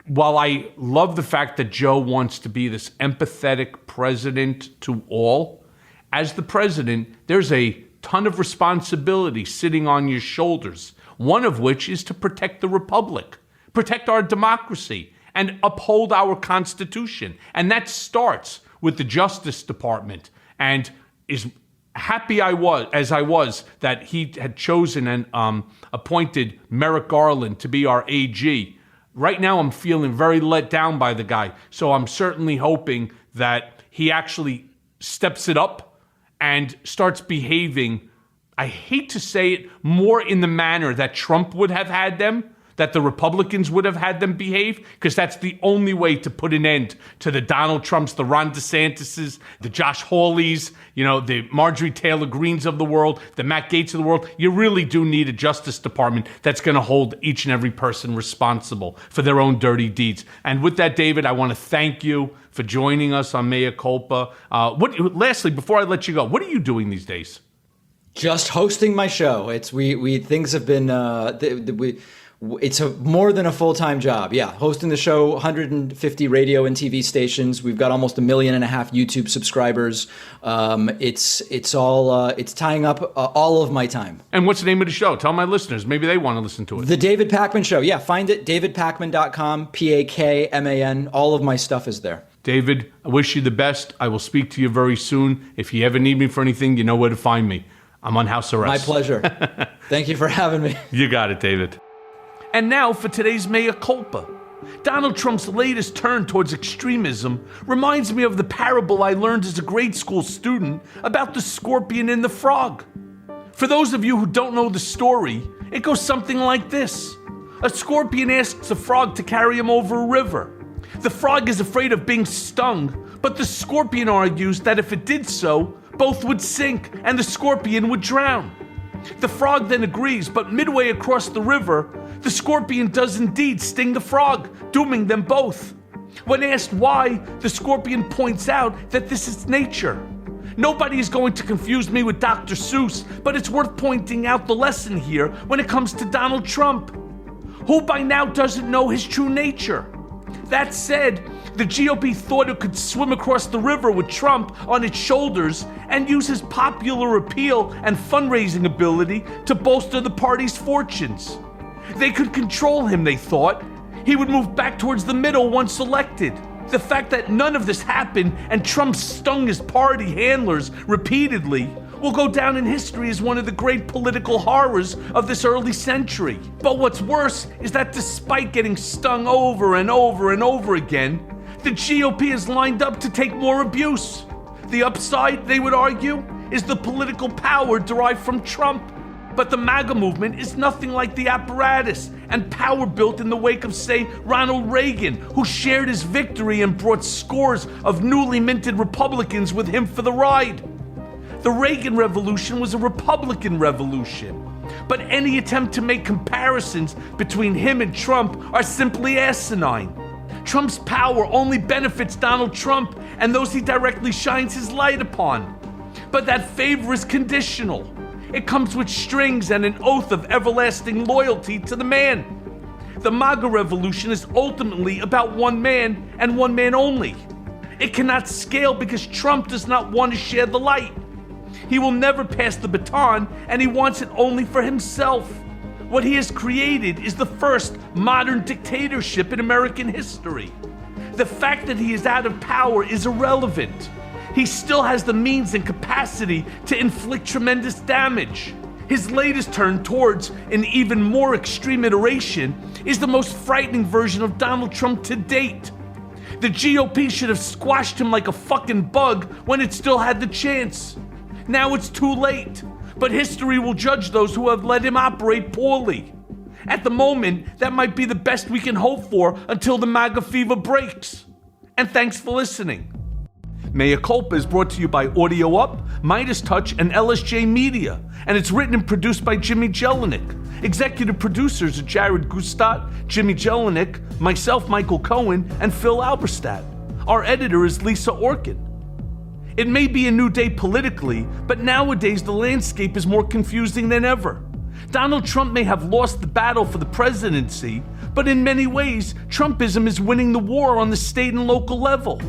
While I love the fact that Joe wants to be this empathetic president to all, as the president, there's a ton of responsibility sitting on your shoulders, one of which is to protect the republic, protect our democracy, and uphold our Constitution. And that starts with the Justice Department. And as happy I was that he had chosen and appointed Merrick Garland to be our AG. Right now, I'm feeling very let down by the guy. So I'm certainly hoping that he actually steps it up and starts behaving, I hate to say it, more in the manner that Trump would have had them, that the Republicans would have had them behave, because that's the only way to put an end to the Donald Trumps, the Ron DeSantises, the Josh Hawleys, the Marjorie Taylor Greens of the world, the Matt Gaetz of the world. You really do need a Justice Department that's going to hold each and every person responsible for their own dirty deeds. And with that, David, I want to thank you for joining us on Mea Culpa. Lastly, before I let you go, what are you doing these days? Just hosting my show. Things have been it's more than a full-time job. Yeah, hosting the show, 150 radio and TV stations. We've got almost 1.5 million YouTube subscribers. It's tying up all of my time. And what's the name of the show? Tell my listeners. Maybe they want to listen to it. The David Pakman Show. Yeah, find it. DavidPakman.com. Pakman. All of my stuff is there. David, I wish you the best. I will speak to you very soon. If you ever need me for anything, you know where to find me. I'm on house arrest. My pleasure. Thank you for having me. You got it, David. And now for today's Mea Culpa. Donald Trump's latest turn towards extremism reminds me of the parable I learned as a grade school student about the scorpion and the frog. For those of you who don't know the story, it goes something like this. A scorpion asks a frog to carry him over a river. The frog is afraid of being stung, but the scorpion argues that if it did so, both would sink and the scorpion would drown. The frog then agrees, but midway across the river, the scorpion does indeed sting the frog, dooming them both. When asked why, the scorpion points out that this is nature. Nobody is going to confuse me with Dr. Seuss, but it's worth pointing out the lesson here when it comes to Donald Trump. Who by now doesn't know his true nature? That said, the GOP thought it could swim across the river with Trump on its shoulders and use his popular appeal and fundraising ability to bolster the party's fortunes. They could control him, they thought. He would move back towards the middle once elected. The fact that none of this happened and Trump stung his party handlers repeatedly will go down in history as one of the great political horrors of this early century. But what's worse is that despite getting stung over and over and over again, the GOP is lined up to take more abuse. The upside, they would argue, is the political power derived from Trump. But the MAGA movement is nothing like the apparatus and power built in the wake of, say, Ronald Reagan, who shared his victory and brought scores of newly minted Republicans with him for the ride. The Reagan Revolution was a Republican revolution. But any attempt to make comparisons between him and Trump are simply asinine. Trump's power only benefits Donald Trump and those he directly shines his light upon. But that favor is conditional. It comes with strings and an oath of everlasting loyalty to the man. The MAGA revolution is ultimately about one man and one man only. It cannot scale because Trump does not want to share the light. He will never pass the baton, and he wants it only for himself. What he has created is the first modern dictatorship in American history. The fact that he is out of power is irrelevant. He still has the means and capacity to inflict tremendous damage. His latest turn towards an even more extreme iteration is the most frightening version of Donald Trump to date. The GOP should have squashed him like a fucking bug when it still had the chance. Now it's too late, but history will judge those who have let him operate poorly. At the moment, that might be the best we can hope for until the MAGA fever breaks. And thanks for listening. Mea Culpa is brought to you by Audio Up, Midas Touch, and LSJ Media, and it's written and produced by Jimmy Jelinek. Executive producers are Jared Gustat, Jimmy Jelinek, myself, Michael Cohen, and Phil Alberstadt. Our editor is Lisa Orkin. It may be a new day politically, but nowadays the landscape is more confusing than ever. Donald Trump may have lost the battle for the presidency, but in many ways, Trumpism is winning the war on the state and local level.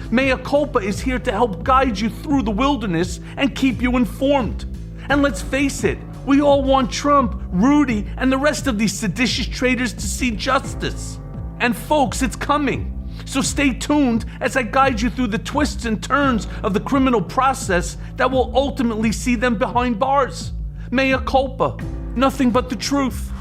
Mea Culpa is here to help guide you through the wilderness and keep you informed. And let's face it, we all want Trump, Rudy, and the rest of these seditious traitors to see justice. And folks, it's coming. So stay tuned as I guide you through the twists and turns of the criminal process that will ultimately see them behind bars. Mea Culpa, nothing but the truth.